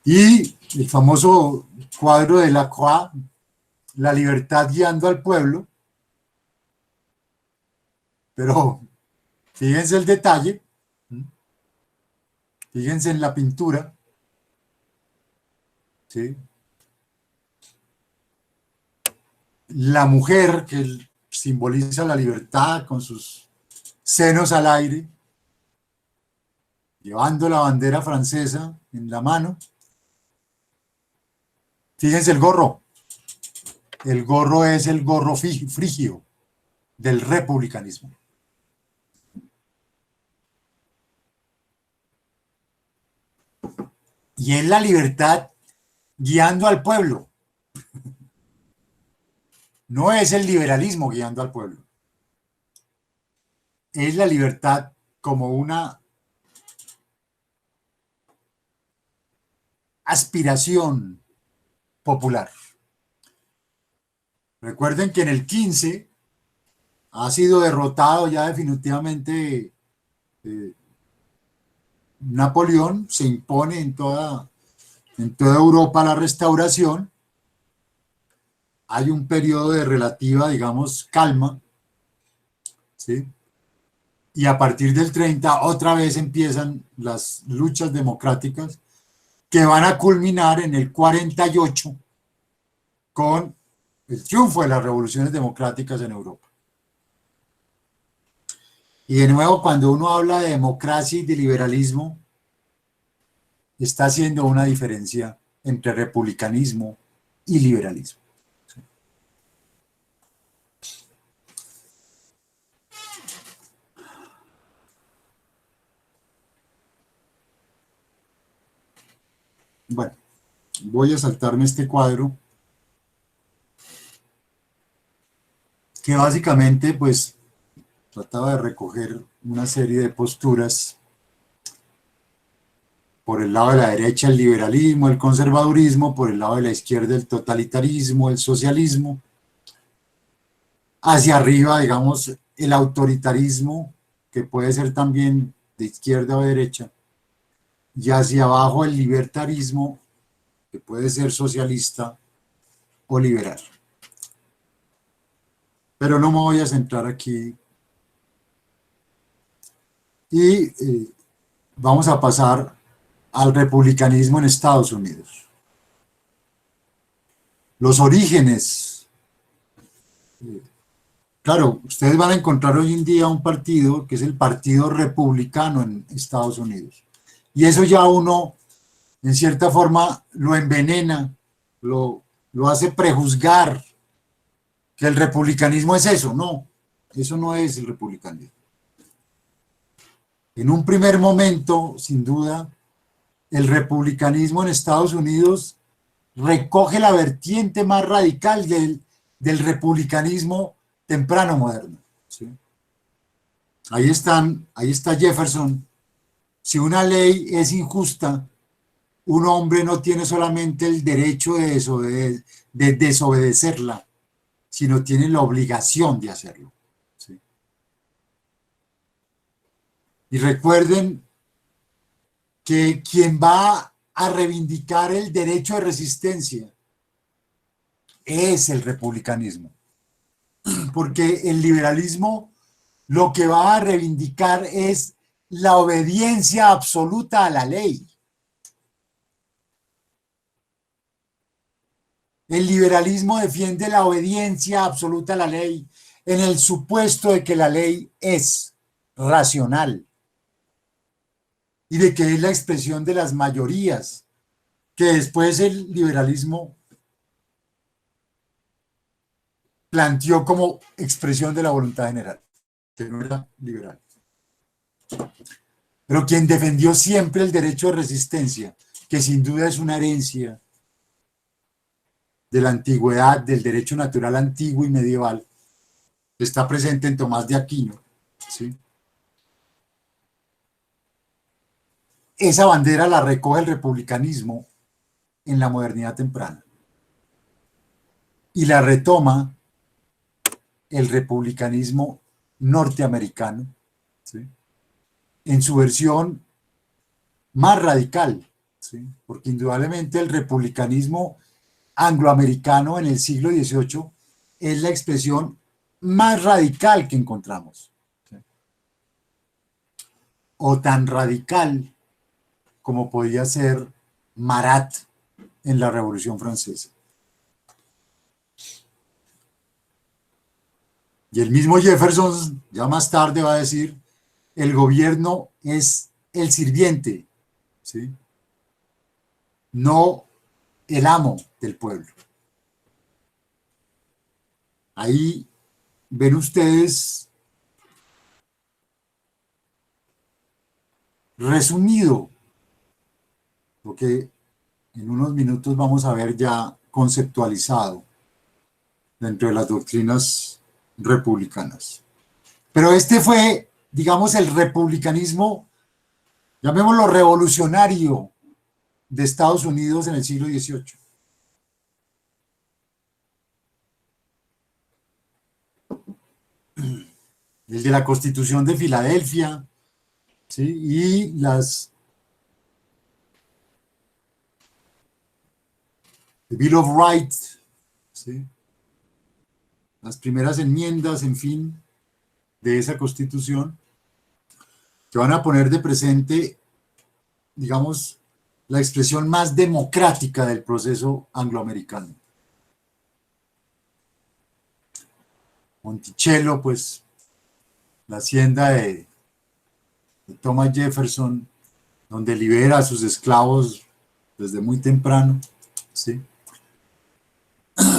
Y el famoso cuadro de Lacroix, La libertad guiando al pueblo, pero fíjense el detalle, fíjense en la pintura, ¿sí? La mujer que simboliza la libertad con sus senos al aire, llevando la bandera francesa en la mano. Fíjense el gorro. El gorro es el gorro frigio del republicanismo. Y es la libertad guiando al pueblo. No es el liberalismo guiando al pueblo. Es la libertad como una aspiración popular. Recuerden que en el 15 ha sido derrotado ya definitivamente Napoleón, se impone en toda Europa la restauración. Hay un periodo de relativa, digamos, calma, ¿sí? Y a partir del 30 otra vez empiezan las luchas democráticas que van a culminar en el 48 con el triunfo de las revoluciones democráticas en Europa. Y de nuevo, cuando uno habla de democracia y de liberalismo, está haciendo una diferencia entre republicanismo y liberalismo. Bueno, voy a saltarme este cuadro, que básicamente pues trataba de recoger una serie de posturas. Por el lado de la derecha, el liberalismo, el conservadurismo; por el lado de la izquierda, el totalitarismo, el socialismo; hacia arriba, digamos, el autoritarismo, que puede ser también de izquierda o derecha; y hacia abajo el libertarismo, que puede ser socialista o liberal. Pero no me voy a centrar aquí. Y vamos a pasar al republicanismo en Estados Unidos. Los orígenes. Claro, ustedes van a encontrar hoy en día un partido que es el Partido Republicano en Estados Unidos. Y eso ya uno, en cierta forma, lo envenena, lo hace prejuzgar que el republicanismo es eso. No, eso no es el republicanismo. En un primer momento, sin duda, el republicanismo en Estados Unidos recoge la vertiente más radical del republicanismo temprano moderno. ¿Sí? Ahí está Jefferson. Si una ley es injusta, un hombre no tiene solamente el derecho de desobedecerla, sino tiene la obligación de hacerlo. ¿Sí? Y recuerden que quien va a reivindicar el derecho de resistencia es el republicanismo, porque el liberalismo lo que va a reivindicar es la obediencia absoluta a la ley. El liberalismo defiende la obediencia absoluta a la ley en el supuesto de que la ley es racional y de que es la expresión de las mayorías, que después el liberalismo planteó como expresión de la voluntad general, que no era liberal. Pero quien defendió siempre el derecho de resistencia, que sin duda es una herencia de la antigüedad, del derecho natural antiguo y medieval, está presente en Tomás de Aquino. ¿Sí? Esa bandera la recoge el republicanismo en la modernidad temprana y la retoma el republicanismo norteamericano, ¿sí? En su versión más radical, ¿sí? Porque indudablemente el republicanismo angloamericano en el siglo XVIII es la expresión más radical que encontramos, ¿sí? O tan radical como podía ser Marat en la Revolución Francesa. Y el mismo Jefferson ya más tarde va a decir: el gobierno es el sirviente, ¿sí? No el amo del pueblo. Ahí ven ustedes resumido lo que en unos minutos vamos a ver ya conceptualizado dentro de las doctrinas republicanas. Pero este fue, digamos, el republicanismo, llamémoslo revolucionario, de Estados Unidos en el siglo XVIII. El de la Constitución de Filadelfia, ¿sí? Y the Bill of Rights, ¿sí? Las primeras enmiendas, en fin, de esa Constitución, que van a poner de presente, digamos, la expresión más democrática del proceso angloamericano. Monticello, pues, la hacienda de Thomas Jefferson, donde libera a sus esclavos desde muy temprano, ¿sí?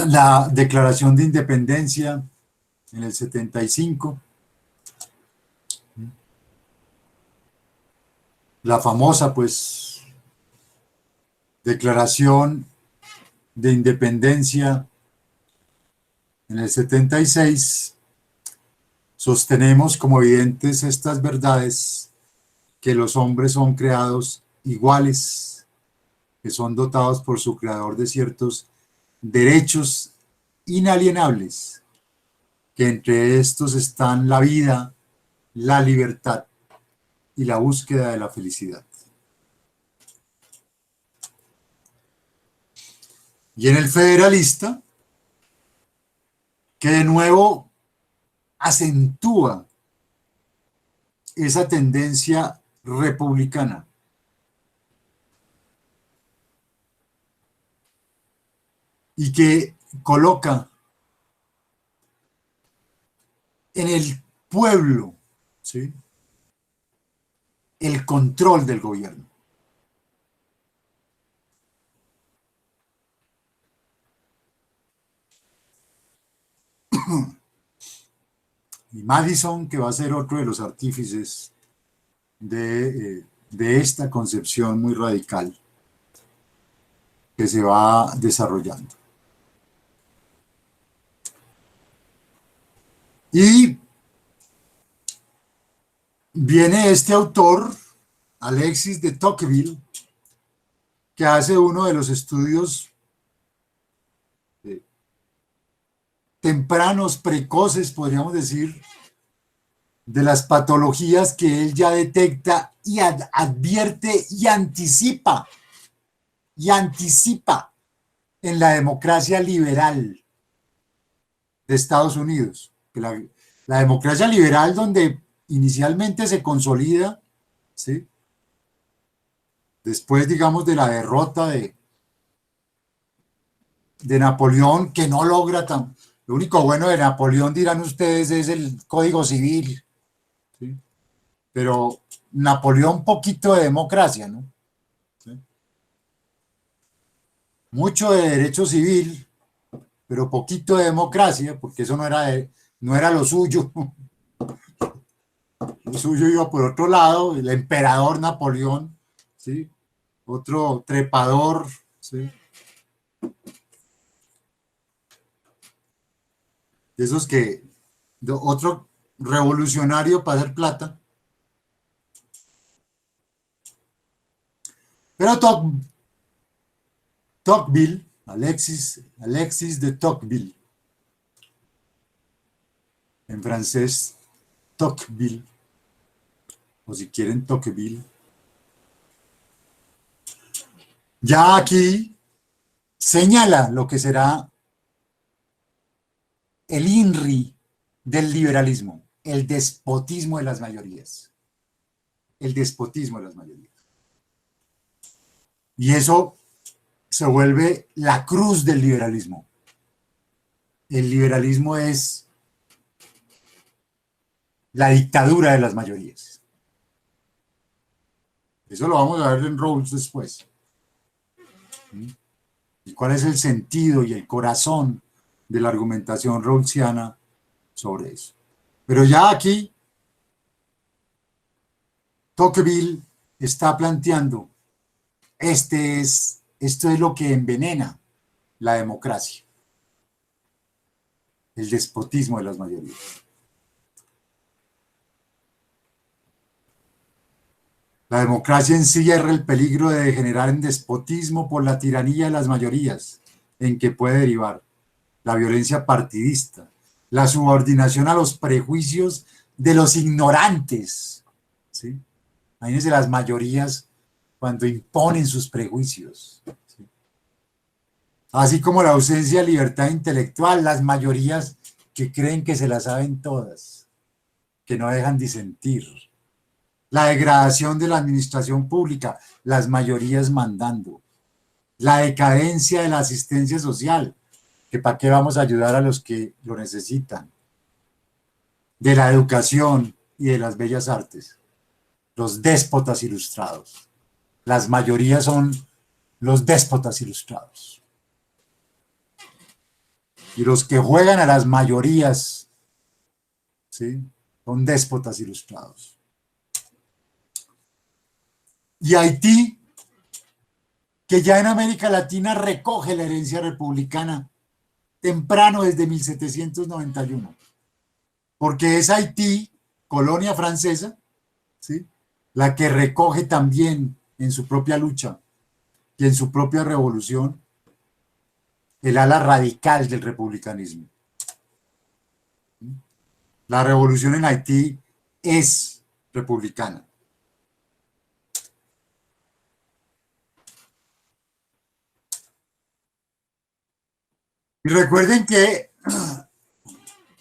La Declaración de Independencia en el 75, la famosa, pues, Declaración de Independencia en el 76, sostenemos como evidentes estas verdades, que los hombres son creados iguales, que son dotados por su creador de ciertos derechos inalienables, que entre estos están la vida, la libertad y la búsqueda de la felicidad. Y en el Federalista, que de nuevo acentúa esa tendencia republicana, y que coloca en el pueblo, ¿sí?, el control del gobierno. Y Madison, que va a ser otro de los artífices de esta concepción muy radical que se va desarrollando. Y viene este autor, Alexis de Tocqueville, que hace uno de los estudios tempranos, precoces, podríamos decir, de las patologías que él ya detecta y advierte y anticipa en la democracia liberal de Estados Unidos. La democracia liberal, donde inicialmente se consolida, ¿sí?, después, digamos, de la derrota de Napoleón, que no logra tan... Lo único bueno de Napoleón, dirán ustedes, es el Código Civil, ¿sí?, pero Napoleón, poquito de democracia, ¿no? ¿Sí? Mucho de derecho civil, pero poquito de democracia, porque eso no era lo suyo. Lo suyo iba por otro lado, el emperador Napoleón, ¿sí?, otro trepador, ¿sí?, de esos que, otro revolucionario para hacer plata. Pero Tocqueville, Alexis de Tocqueville, en francés Tocqueville, o si quieren Tocqueville, ya aquí señala lo que será el INRI del liberalismo, el despotismo de las mayorías. El despotismo de las mayorías. Y eso se vuelve la cruz del liberalismo. El liberalismo es la dictadura de las mayorías. Eso lo vamos a ver en Rawls después. ¿Y cuál es el sentido y el corazón de la argumentación rawlsiana sobre eso? Pero ya aquí, Tocqueville está planteando, esto es lo que envenena la democracia, el despotismo de las mayorías. La democracia encierra el peligro de degenerar en despotismo por la tiranía de las mayorías, en que puede derivar la violencia partidista, la subordinación a los prejuicios de los ignorantes, ¿sí? Imagínense las mayorías cuando imponen sus prejuicios, ¿sí?, así como la ausencia de libertad intelectual, las mayorías que creen que se las saben todas, que no dejan disentir, la degradación de la administración pública, las mayorías mandando, la decadencia de la asistencia social, que para qué vamos a ayudar a los que lo necesitan, de la educación y de las bellas artes, los déspotas ilustrados. Las mayorías son los déspotas ilustrados. Y los que juegan a las mayorías, ¿sí?, son déspotas ilustrados. Y Haití que ya en América Latina recoge la herencia republicana temprano desde 1791, porque es Haití, colonia francesa, ¿sí?, la que recoge también en su propia lucha y en su propia revolución el ala radical del republicanismo. La revolución en Haití es republicana. Y recuerden que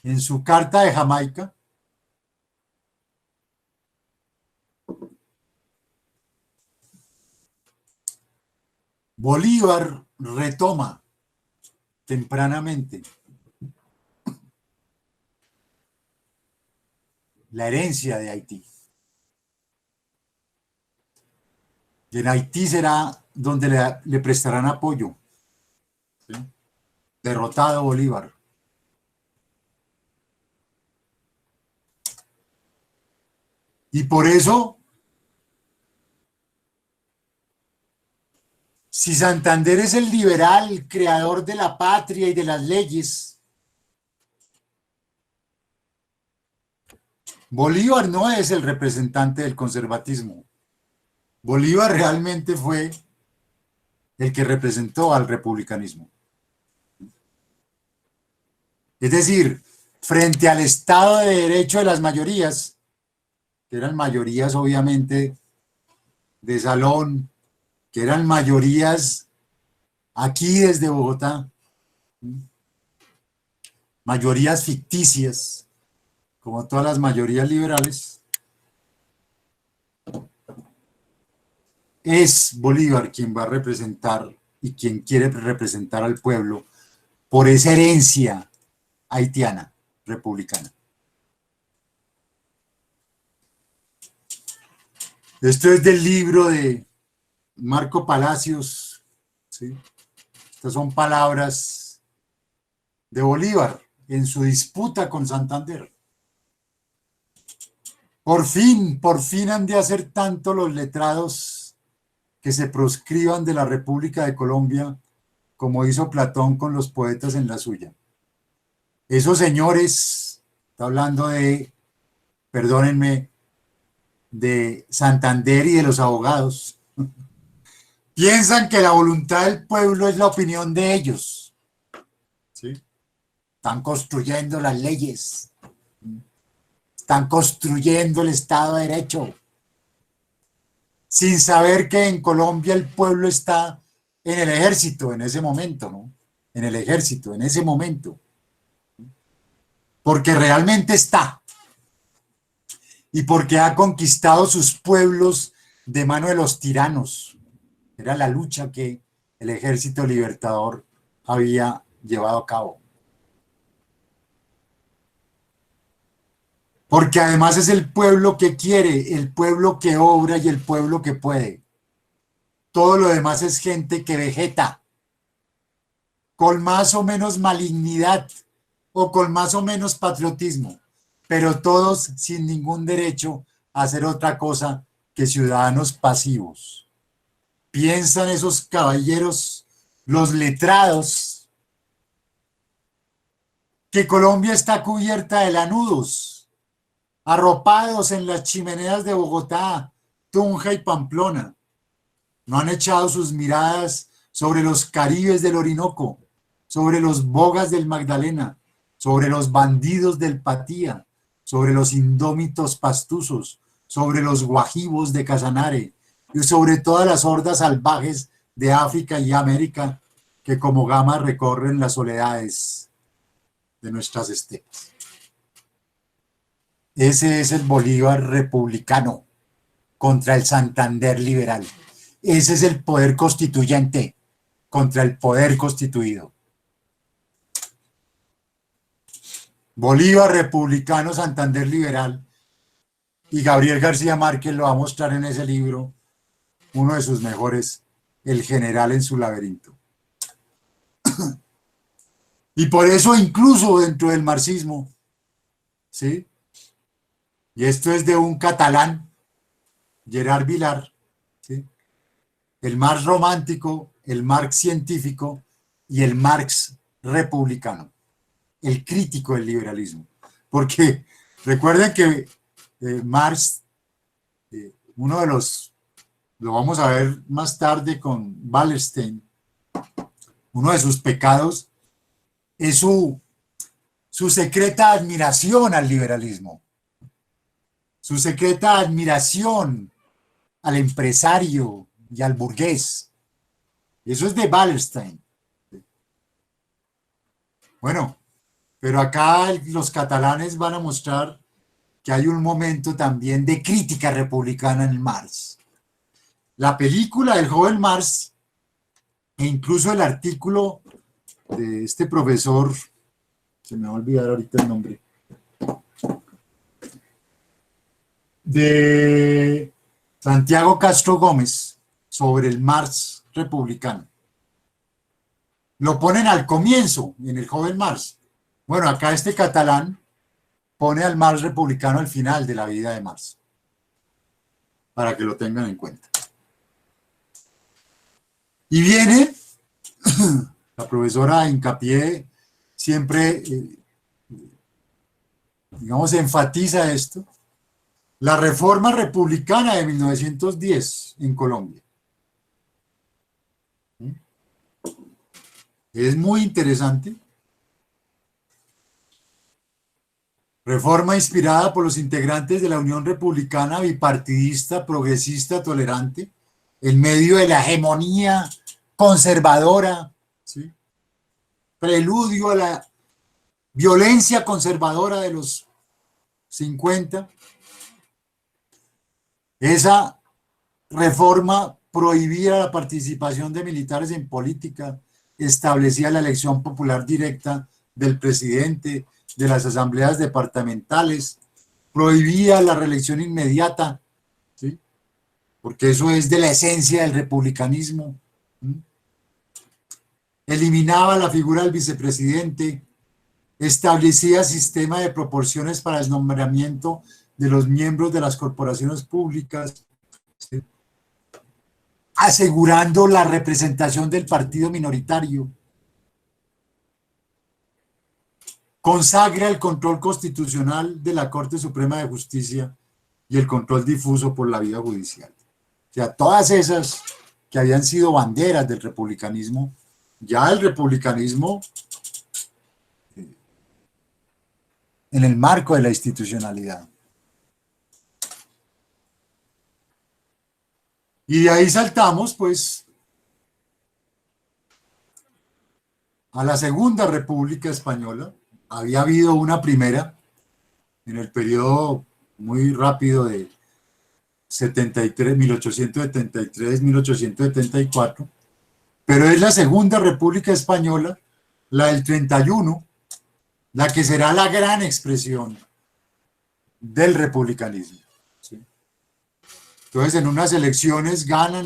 en su carta de Jamaica, Bolívar retoma tempranamente la herencia de Haití. Y en Haití será donde le prestarán apoyo. ¿Sí? Derrotado Bolívar. Y por eso, si Santander es el liberal, creador de la patria y de las leyes, Bolívar no es el representante del conservatismo. Bolívar realmente fue el que representó al republicanismo. Es decir, frente al Estado de Derecho de las mayorías, que eran mayorías obviamente de salón, que eran mayorías aquí desde Bogotá, mayorías ficticias, como todas las mayorías liberales, es Bolívar quien va a representar y quien quiere representar al pueblo por esa herencia haitiana, republicana. Esto es del libro de Marco Palacios, ¿sí? Estas son palabras de Bolívar en su disputa con Santander. Por fin han de hacer tanto los letrados que se proscriban de la República de Colombia como hizo Platón con los poetas en la suya. Esos señores, está hablando de, perdónenme, de Santander y de los abogados, piensan que la voluntad del pueblo es la opinión de ellos. ¿Sí? Están construyendo las leyes, están construyendo el Estado de Derecho, sin saber que en Colombia el pueblo está en el ejército en ese momento, ¿no? En el ejército en ese momento. Porque realmente está. Y porque ha conquistado sus pueblos de mano de los tiranos. Era la lucha que el ejército libertador había llevado a cabo. Porque además es el pueblo que quiere, el pueblo que obra y el pueblo que puede. Todo lo demás es gente que vegeta, con más o menos malignidad o con más o menos patriotismo, pero todos sin ningún derecho a hacer otra cosa que ciudadanos pasivos. Piensan esos caballeros, los letrados, que Colombia está cubierta de lanudos, arropados en las chimeneas de Bogotá, Tunja y Pamplona. No han echado sus miradas sobre los caribes del Orinoco, sobre los bogas del Magdalena, sobre los bandidos del Patía, sobre los indómitos pastuzos, sobre los guajivos de Casanare y sobre todas las hordas salvajes de África y América que como gama recorren las soledades de nuestras estepas. Ese es el Bolívar republicano contra el Santander liberal. Ese es el poder constituyente contra el poder constituido. Bolívar republicano, Santander liberal. Y Gabriel García Márquez lo va a mostrar en ese libro, uno de sus mejores, El general en su laberinto. Y por eso incluso dentro del marxismo, ¿sí? Y esto es de un catalán, Gerard Vilar, ¿sí?, el Marx romántico, el Marx científico y el Marx republicano, el crítico del liberalismo. Porque recuerden que Marx, uno de los, lo vamos a ver más tarde con Wallerstein, uno de sus pecados es su secreta admiración al liberalismo, su secreta admiración al empresario y al burgués. Eso es de Wallerstein. Bueno, pero acá los catalanes van a mostrar que hay un momento también de crítica republicana en Marx. La película del joven Marx e incluso el artículo de este profesor, se me va a olvidar ahorita el nombre, de Santiago Castro Gómez sobre el Marx republicano. Lo ponen al comienzo, en el joven Marx. Bueno, acá este catalán pone al Marx republicano al final de la vida de Marx, para que lo tengan en cuenta. Y viene, la profesora hincapié siempre, digamos, enfatiza esto, la reforma republicana de 1910 en Colombia. Es muy interesante. Reforma inspirada por los integrantes de la Unión Republicana bipartidista, progresista, tolerante, en medio de la hegemonía conservadora, ¿sí? Preludio a la violencia conservadora de los 50. Esa reforma prohibía la participación de militares en política, establecía la elección popular directa del presidente, de las asambleas departamentales, prohibía la reelección inmediata, ¿sí? Porque eso es de la esencia del republicanismo. Eliminaba la figura del vicepresidente, establecía sistema de proporciones para el nombramiento de los miembros de las corporaciones públicas, ¿sí? Asegurando la representación del partido minoritario. Consagra el control constitucional de la Corte Suprema de Justicia y el control difuso por la vía judicial. O sea, todas esas que habían sido banderas del republicanismo, ya el republicanismo en el marco de la institucionalidad. Y de ahí saltamos, pues, a la Segunda República Española. Había habido una primera en el periodo muy rápido de 1873, 1874, pero es la Segunda República Española, la del 31, la que será la gran expresión del republicanismo, ¿sí? Entonces, en unas elecciones gana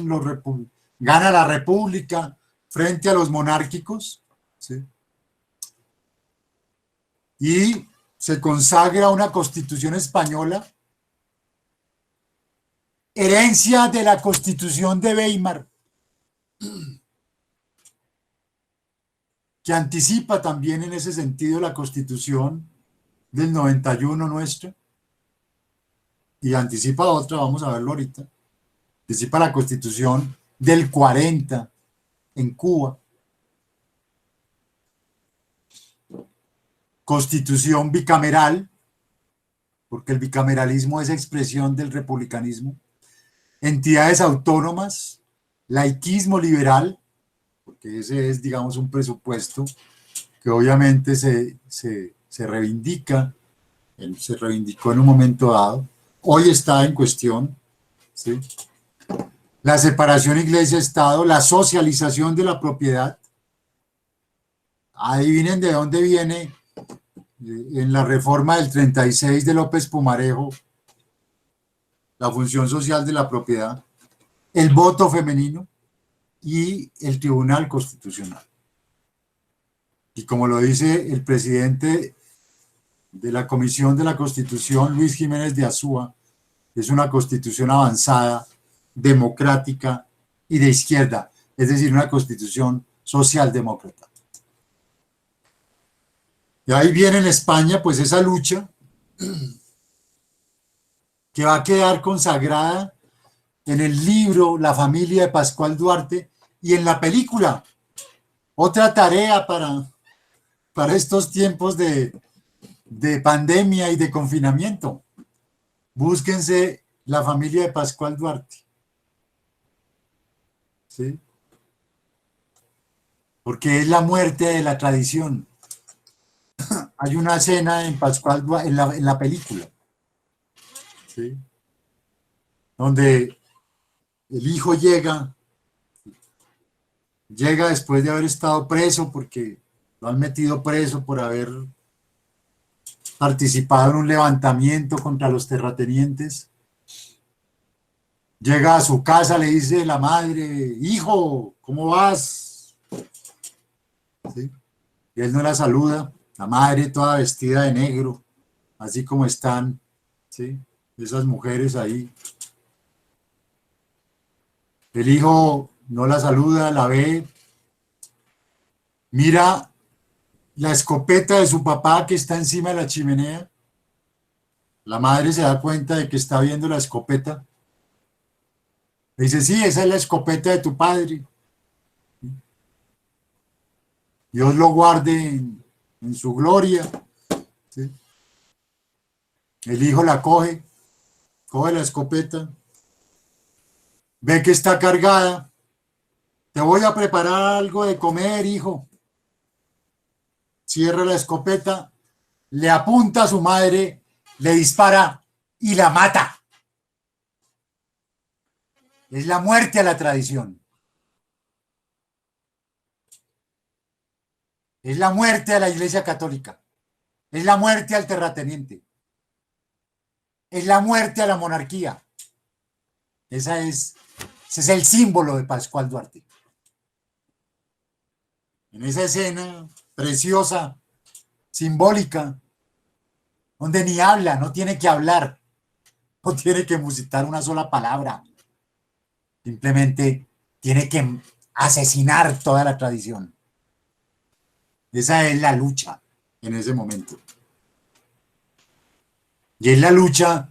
la República frente a los monárquicos, ¿sí? Y se consagra una Constitución española, herencia de la Constitución de Weimar, que anticipa también en ese sentido la Constitución del 91 nuestra, y anticipa otra, vamos a verlo ahorita, anticipa la Constitución del 40 en Cuba, Constitución bicameral, porque el bicameralismo es expresión del republicanismo, entidades autónomas, laiquismo liberal, porque ese es, digamos, un presupuesto que obviamente se reivindica, se reivindicó en un momento dado, hoy está en cuestión, ¿sí? La separación iglesia-estado, la socialización de la propiedad. Adivinen de dónde viene en la reforma del 36 de López Pumarejo la función social de la propiedad, el voto femenino y el Tribunal Constitucional. Y como lo dice el presidente de la Comisión de la Constitución, Luis Jiménez de Azúa, es una constitución avanzada, democrática, y de izquierda, es decir, una constitución socialdemócrata. Y ahí viene en España pues esa lucha que va a quedar consagrada en el libro La familia de Pascual Duarte y en la película. Otra tarea para estos tiempos de pandemia y de confinamiento. Búsquense La familia de Pascual Duarte. ¿Sí? Porque es la muerte de la tradición. Hay una escena en Pascual Duarte, en la película, ¿sí? Donde el hijo llega después de haber estado preso porque lo han metido preso por haber participado en un levantamiento contra los terratenientes. Llega a su casa, le dice la madre, hijo, ¿cómo vas? ¿Sí? Y él no la saluda, la madre toda vestida de negro, así como están, ¿sí? Esas mujeres ahí. El hijo no la saluda, la ve, mira la escopeta de su papá que está encima de la chimenea. La madre se da cuenta de que está viendo la escopeta. Le dice, sí, esa es la escopeta de tu padre. Dios lo guarde en su gloria. ¿Sí? El hijo la coge la escopeta, ve que está cargada. Te voy a preparar algo de comer, hijo. Cierra la escopeta, le apunta a su madre, le dispara y la mata. Es la muerte a la tradición. Es la muerte a la Iglesia Católica. Es la muerte al terrateniente. Es la muerte a la monarquía. Ese es el símbolo de Pascual Duarte. En esa escena preciosa, simbólica, donde ni habla, no tiene que hablar, no tiene que musitar una sola palabra. Simplemente tiene que asesinar toda la tradición. Esa es la lucha en ese momento. Y es la lucha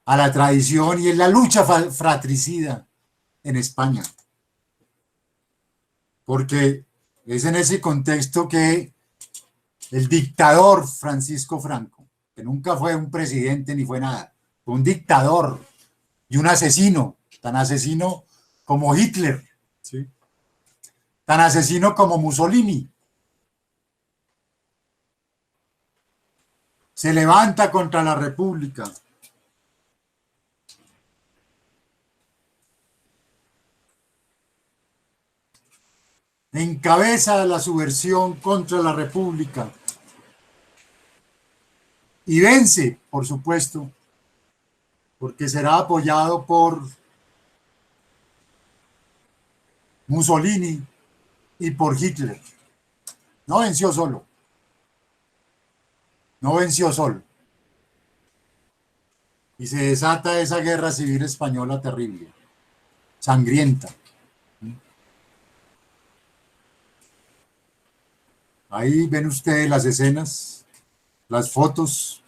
a la tradición y es la lucha fratricida en España. Porque es en ese contexto que el dictador Francisco Franco, que nunca fue un presidente ni fue nada, fue un dictador y un asesino, tan asesino como Hitler, ¿sí? Tan asesino como Mussolini. Se levanta contra la República. Encabeza la subversión contra la República y vence, por supuesto, porque será apoyado por Mussolini y por Hitler. No venció solo. No venció solo. Y se desata esa guerra civil española terrible, sangrienta. Ahí ven ustedes las escenas, las fotos.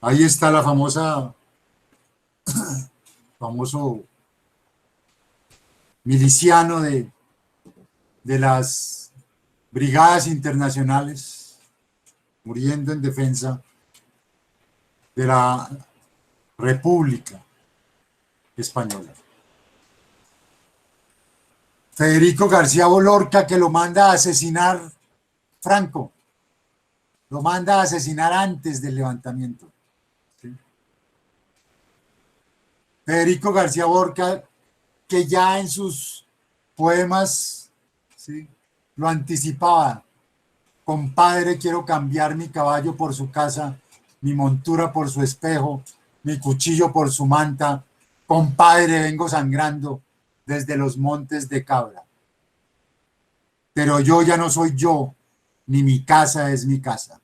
Ahí está la famoso miliciano de las brigadas internacionales muriendo en defensa de la República Española. Federico García Lorca, que lo manda a asesinar Franco, lo manda a asesinar antes del levantamiento. ¿Sí? Federico García Lorca, que ya en sus poemas, ¿sí?, lo anticipaba. Compadre, quiero cambiar mi caballo por su casa, mi montura por su espejo, mi cuchillo por su manta. Compadre, vengo sangrando desde los montes de Cabra. Pero yo ya no soy yo, ni mi casa es mi casa.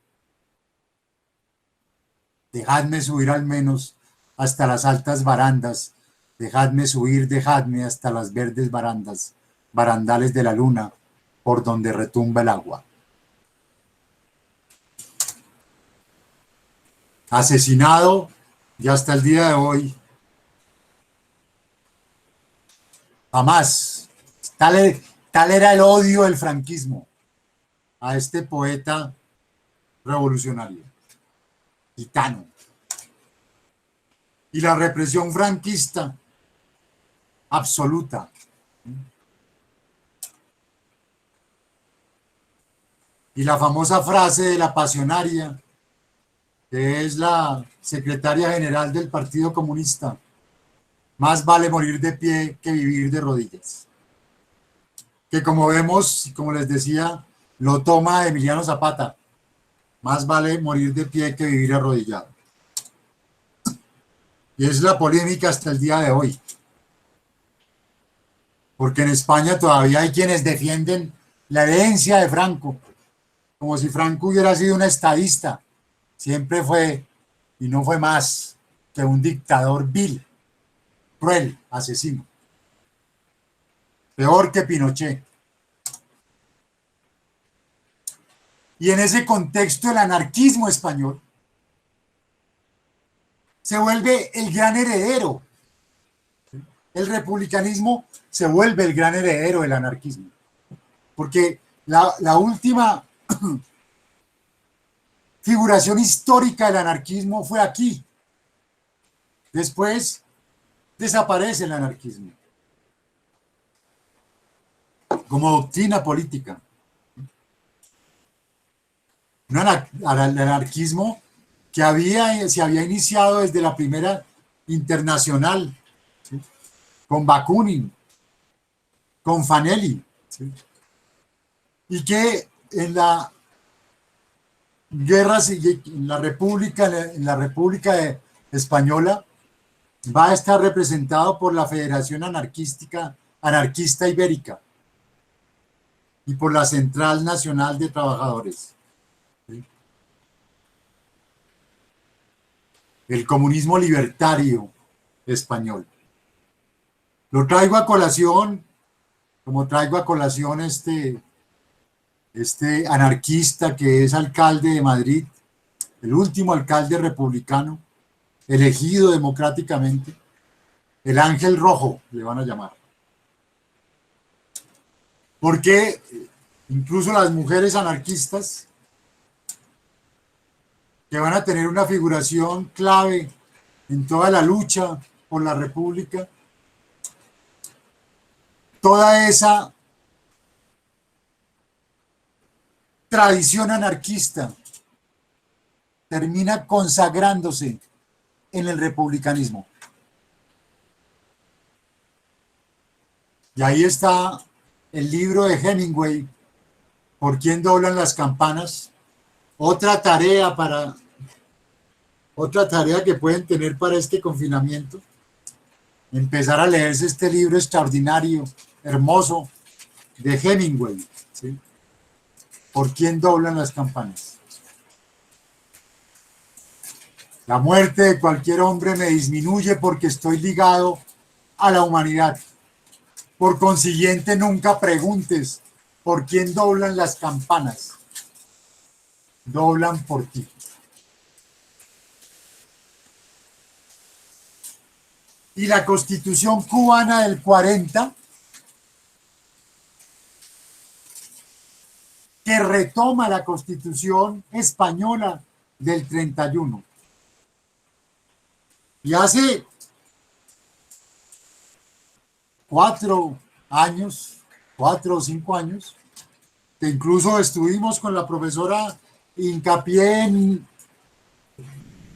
Dejadme subir al menos hasta las altas barandas Dejadme subir, dejadme hasta las verdes barandales de la luna, por donde retumba el agua. Asesinado y hasta el día de hoy, jamás. Tal era el odio del franquismo a este poeta revolucionario, gitano. Y la represión franquista absoluta. Y la famosa frase de la pasionaria, que es la secretaria general del Partido Comunista: más vale morir de pie que vivir de rodillas. Que como vemos, como les decía, lo toma Emiliano Zapata: más vale morir de pie que vivir arrodillado. Y es la polémica hasta el día de hoy. Porque en España todavía hay quienes defienden la herencia de Franco, como si Franco hubiera sido un estadista. Siempre fue, y no fue más, que un dictador vil, cruel, asesino. Peor que Pinochet. Y en ese contexto el anarquismo español se vuelve el gran heredero. El republicanismo se vuelve el gran heredero del anarquismo. Porque la última figuración histórica del anarquismo fue aquí. Después desaparece el anarquismo como doctrina política. El anarquismo que se había iniciado desde la primera internacional, ¿sí? Con Bakunin, con Fanelli, ¿sí? Y que en la guerra, en la República Española, va a estar representado por la Federación Anarquista Ibérica y por la Central Nacional de Trabajadores. ¿Sí? El comunismo libertario español. Lo traigo a colación, como traigo a colación este anarquista que es alcalde de Madrid, el último alcalde republicano, elegido democráticamente, el Ángel Rojo, le van a llamar. Porque incluso las mujeres anarquistas, que van a tener una figuración clave en toda la lucha por la República, toda esa tradición anarquista termina consagrándose en el republicanismo. Y ahí está el libro de Hemingway, ¿Por quién doblan las campanas? Otra tarea que pueden tener para este confinamiento, empezar a leerse este libro extraordinario, hermoso, de Hemingway, ¿sí? ¿Por quién doblan las campanas? La muerte de cualquier hombre me disminuye porque estoy ligado a la humanidad. Por consiguiente, nunca preguntes por quién doblan las campanas. Doblan por ti. Y la Constitución cubana del 40, que retoma la Constitución española del 31. Y hace 4 o 5 años, que incluso estuvimos con la profesora Hincapié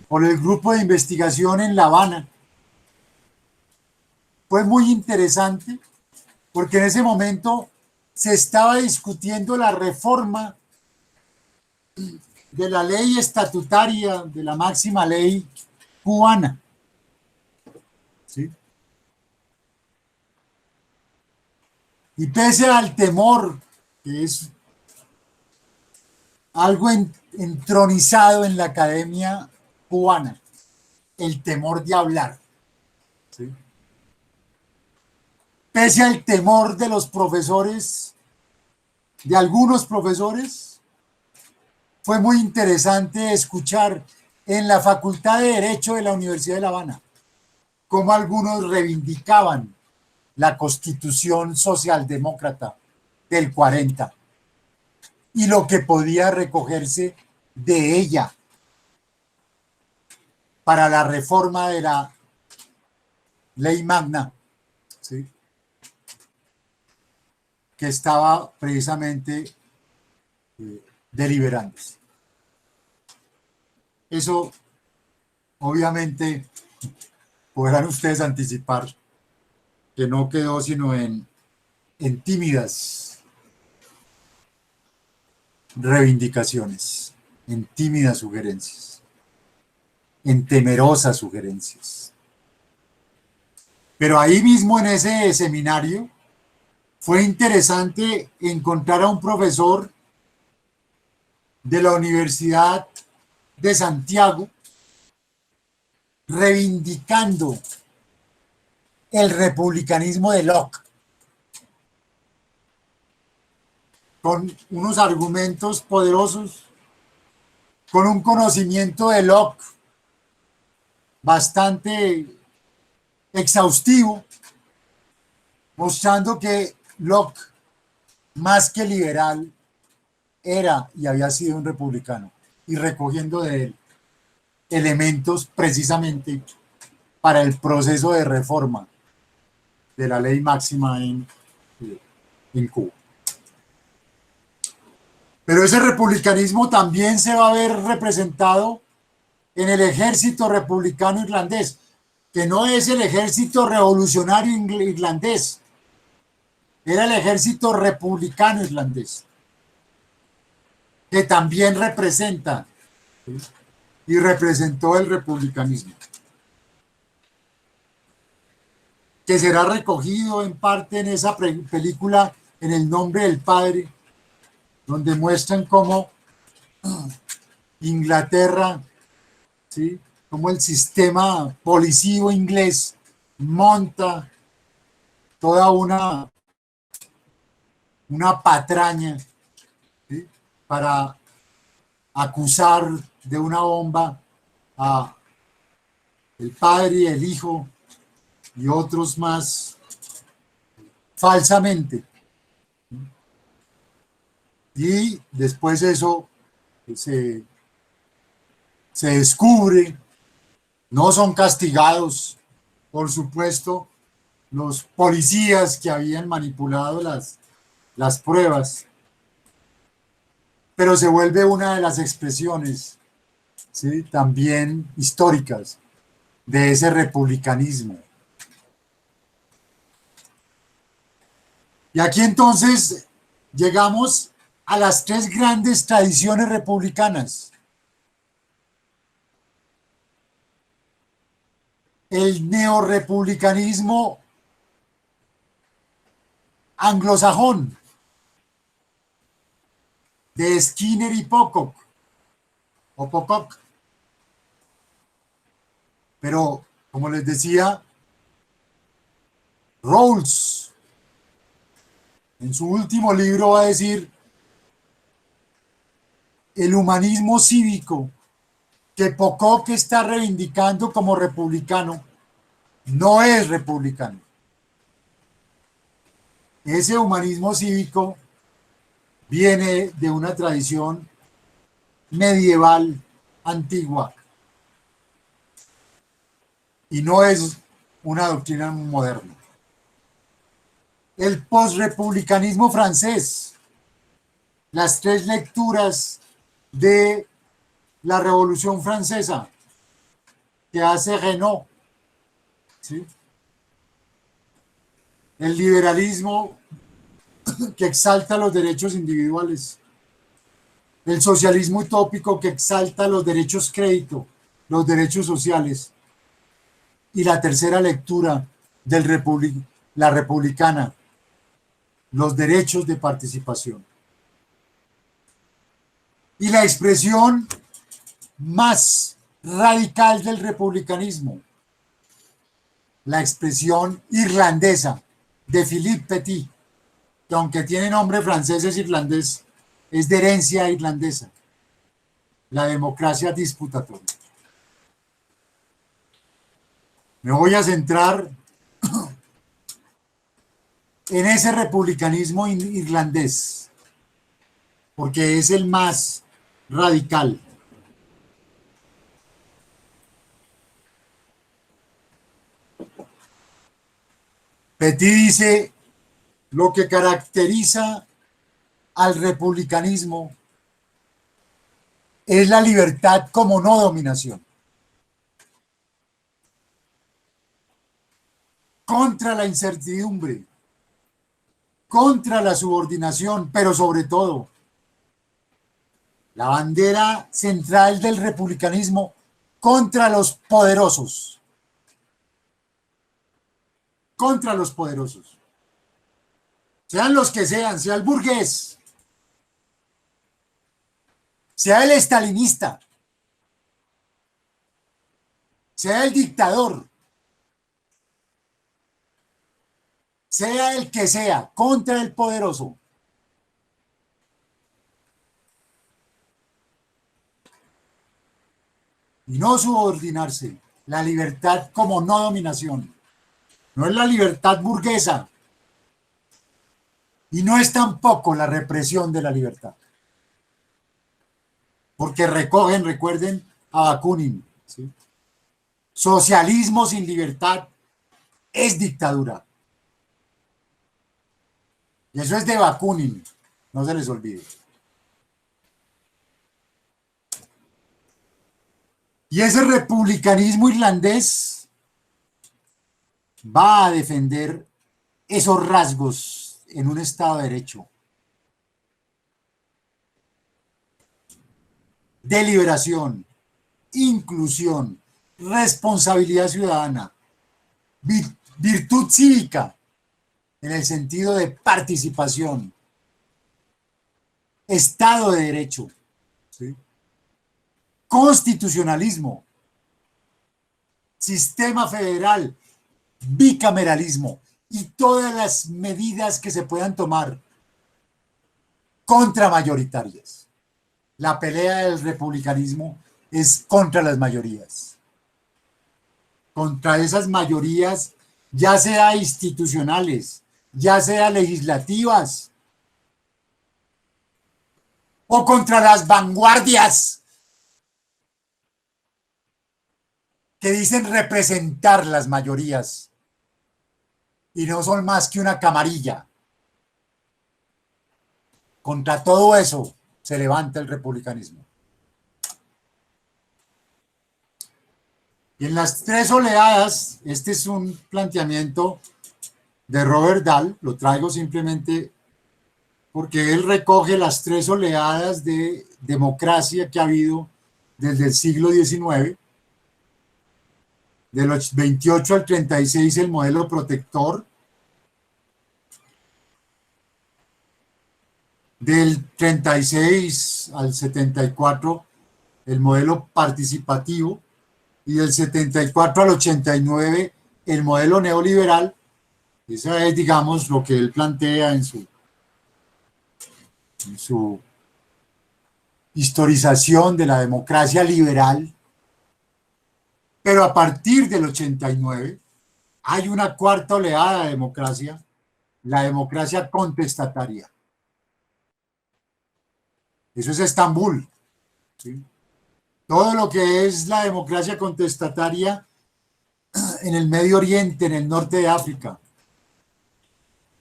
por el grupo de investigación en La Habana. Fue muy interesante porque en ese momento se estaba discutiendo la reforma de la ley estatutaria, de la máxima ley cubana. ¿Sí? Y pese al temor, que es algo entronizado en la academia cubana, el temor de hablar, ¿sí? pese al temor de los profesores, de algunos profesores, fue muy interesante escuchar en la Facultad de Derecho de la Universidad de La Habana cómo algunos reivindicaban la Constitución socialdemócrata del 40 y lo que podía recogerse de ella para la reforma de la ley magna, ¿sí?, que estaba precisamente deliberándose. Eso, obviamente, podrán ustedes anticipar que no quedó sino en tímidas reivindicaciones, en tímidas sugerencias, en temerosas sugerencias. Pero ahí mismo en ese seminario fue interesante encontrar a un profesor de la Universidad de Santiago reivindicando el republicanismo de Locke, con unos argumentos poderosos, con un conocimiento de Locke bastante exhaustivo, mostrando que Locke, más que liberal, era y había sido un republicano, y recogiendo de él elementos precisamente para el proceso de reforma de la ley máxima en Cuba. Pero ese republicanismo también se va a ver representado en el ejército republicano irlandés, que no es el ejército revolucionario irlandés, era el ejército republicano irlandés, que también representa, ¿sí?, y representó el republicanismo, que será recogido en parte en esa película En el nombre del Padre, donde muestran cómo Inglaterra, ¿sí?, cómo el sistema policío inglés monta toda una patraña, ¿sí?, para acusar de una bomba a el padre y el hijo y otros más falsamente. Y después eso se descubre, no son castigados, por supuesto, los policías que habían manipulado las pruebas, pero se vuelve una de las expresiones, ¿sí?, también históricas de ese republicanismo. Y aquí entonces llegamos a las tres grandes tradiciones republicanas. El neorepublicanismo anglosajón, de Skinner y Pocock, o Pocock. Pero, como les decía, Rawls, en su último libro, va a decir: el humanismo cívico que Pocock está reivindicando como republicano no es republicano. Ese humanismo cívico viene de una tradición medieval antigua y no es una doctrina moderna. El posrepublicanismo francés, las tres lecturas de la Revolución Francesa que hace Renaud, ¿sí?, el liberalismo que exalta los derechos individuales, el socialismo utópico que exalta los derechos crédito, los derechos sociales, y la tercera lectura la republicana, los derechos de participación. Y la expresión más radical del republicanismo, la expresión irlandesa, de Philippe Petit, que aunque tiene nombre francés es irlandés, es de herencia irlandesa, la democracia disputatoria. Me voy a centrar en ese republicanismo irlandés, porque es el más radical. Petit dice, lo que caracteriza al republicanismo es la libertad como no dominación. Contra la incertidumbre, contra la subordinación, pero sobre todo, la bandera central del republicanismo contra los poderosos. Contra los poderosos. Sean los que sean, sea el burgués, sea el estalinista, sea el dictador, sea el que sea, contra el poderoso. Y no subordinarse. La libertad como no dominación. No es la libertad burguesa. Y no es tampoco la represión de la libertad. Porque recogen, recuerden, a Bakunin, ¿sí? Socialismo sin libertad es dictadura. Y eso es de Bakunin, no se les olvide. Y ese republicanismo irlandés va a defender esos rasgos en un Estado de Derecho. Deliberación, inclusión, responsabilidad ciudadana, virtud cívica, en el sentido de participación, Estado de Derecho, ¿sí? Constitucionalismo, sistema federal, bicameralismo y todas las medidas que se puedan tomar contramayoritarias. La pelea del republicanismo es contra las mayorías, contra esas mayorías, ya sea institucionales, ya sea legislativas, o contra las vanguardias que dicen representar las mayorías y no son más que una camarilla. Contra todo eso se levanta el republicanismo. Y en las tres oleadas, este es un planteamiento de Robert Dahl, lo traigo simplemente porque él recoge las tres oleadas de democracia que ha habido desde el siglo XIX. De los 28 al 36 el modelo protector, del 36 al 74 el modelo participativo y del 74 al 89 el modelo neoliberal. Esa es, digamos, lo que él plantea en su historización de la democracia liberal. Pero a partir del 89 hay una cuarta oleada de democracia, la democracia contestataria. Eso es Estambul, ¿sí? Todo lo que es la democracia contestataria en el Medio Oriente, en el norte de África,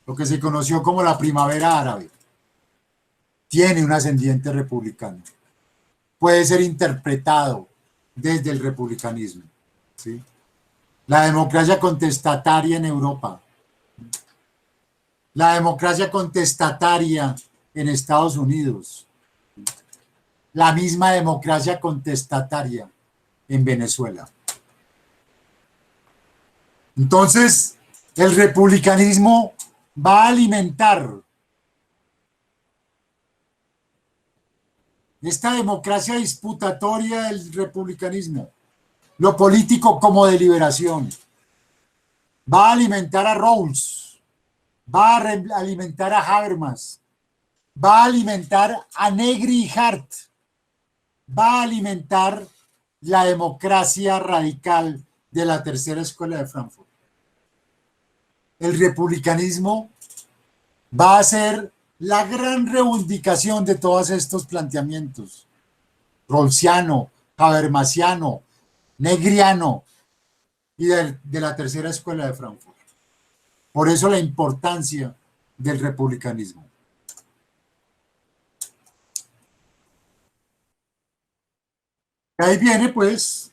lo que se conoció como la primavera árabe, tiene un ascendiente republicano. Puede ser interpretado desde el republicanismo, ¿sí? La democracia contestataria en Europa, la democracia contestataria en Estados Unidos, la misma democracia contestataria en Venezuela. Entonces, el republicanismo va a alimentar esta democracia disputatoria del republicanismo, lo político como deliberación. Va a alimentar a Rawls, va a alimentar a Habermas, va a alimentar a Negri y Hart, va a alimentar la democracia radical de la tercera escuela de Frankfurt. El republicanismo va a ser la gran reivindicación de todos estos planteamientos. Rawlsiano, habermasiano, negriano y de la tercera escuela de Frankfurt. Por eso la importancia del republicanismo. Ahí viene pues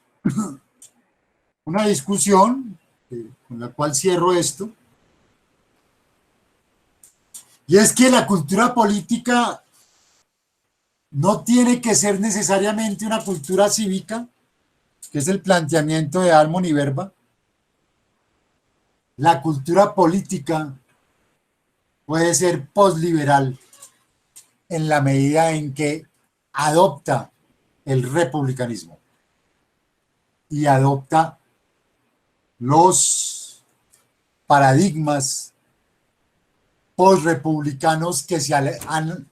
una discusión con la cual cierro esto. Y es que la cultura política no tiene que ser necesariamente una cultura cívica, que es el planteamiento de Almon y Verba. La cultura política puede ser posliberal en la medida en que adopta el republicanismo y adopta los paradigmas posrepublicanos que se han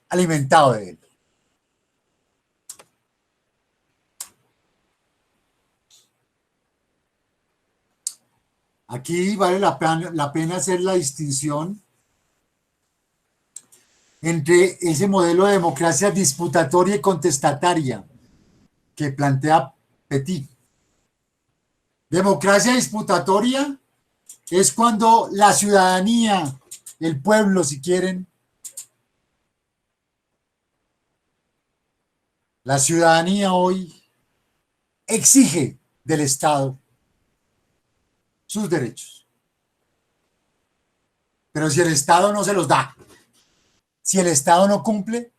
alimentado de él. Aquí vale la pena hacer la distinción entre ese modelo de democracia disputatoria y contestataria que plantea Petit. Democracia disputatoria es cuando la ciudadanía, el pueblo, si quieren, la ciudadanía hoy exige del Estado sus derechos. Pero si el Estado no se los da, si el Estado no cumple,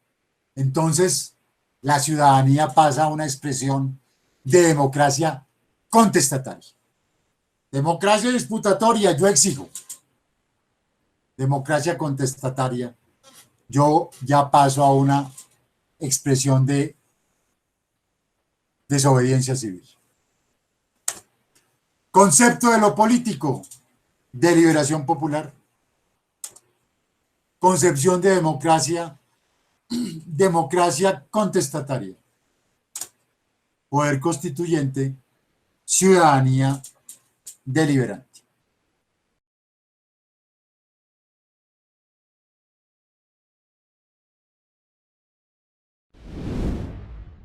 entonces la ciudadanía pasa a una expresión de democracia contestataria. Democracia disputatoria, yo exijo. Democracia contestataria, yo ya paso a una expresión de desobediencia civil. Concepto de lo político, deliberación popular. Concepción de democracia, democracia contestataria. Poder constituyente, ciudadanía deliberante.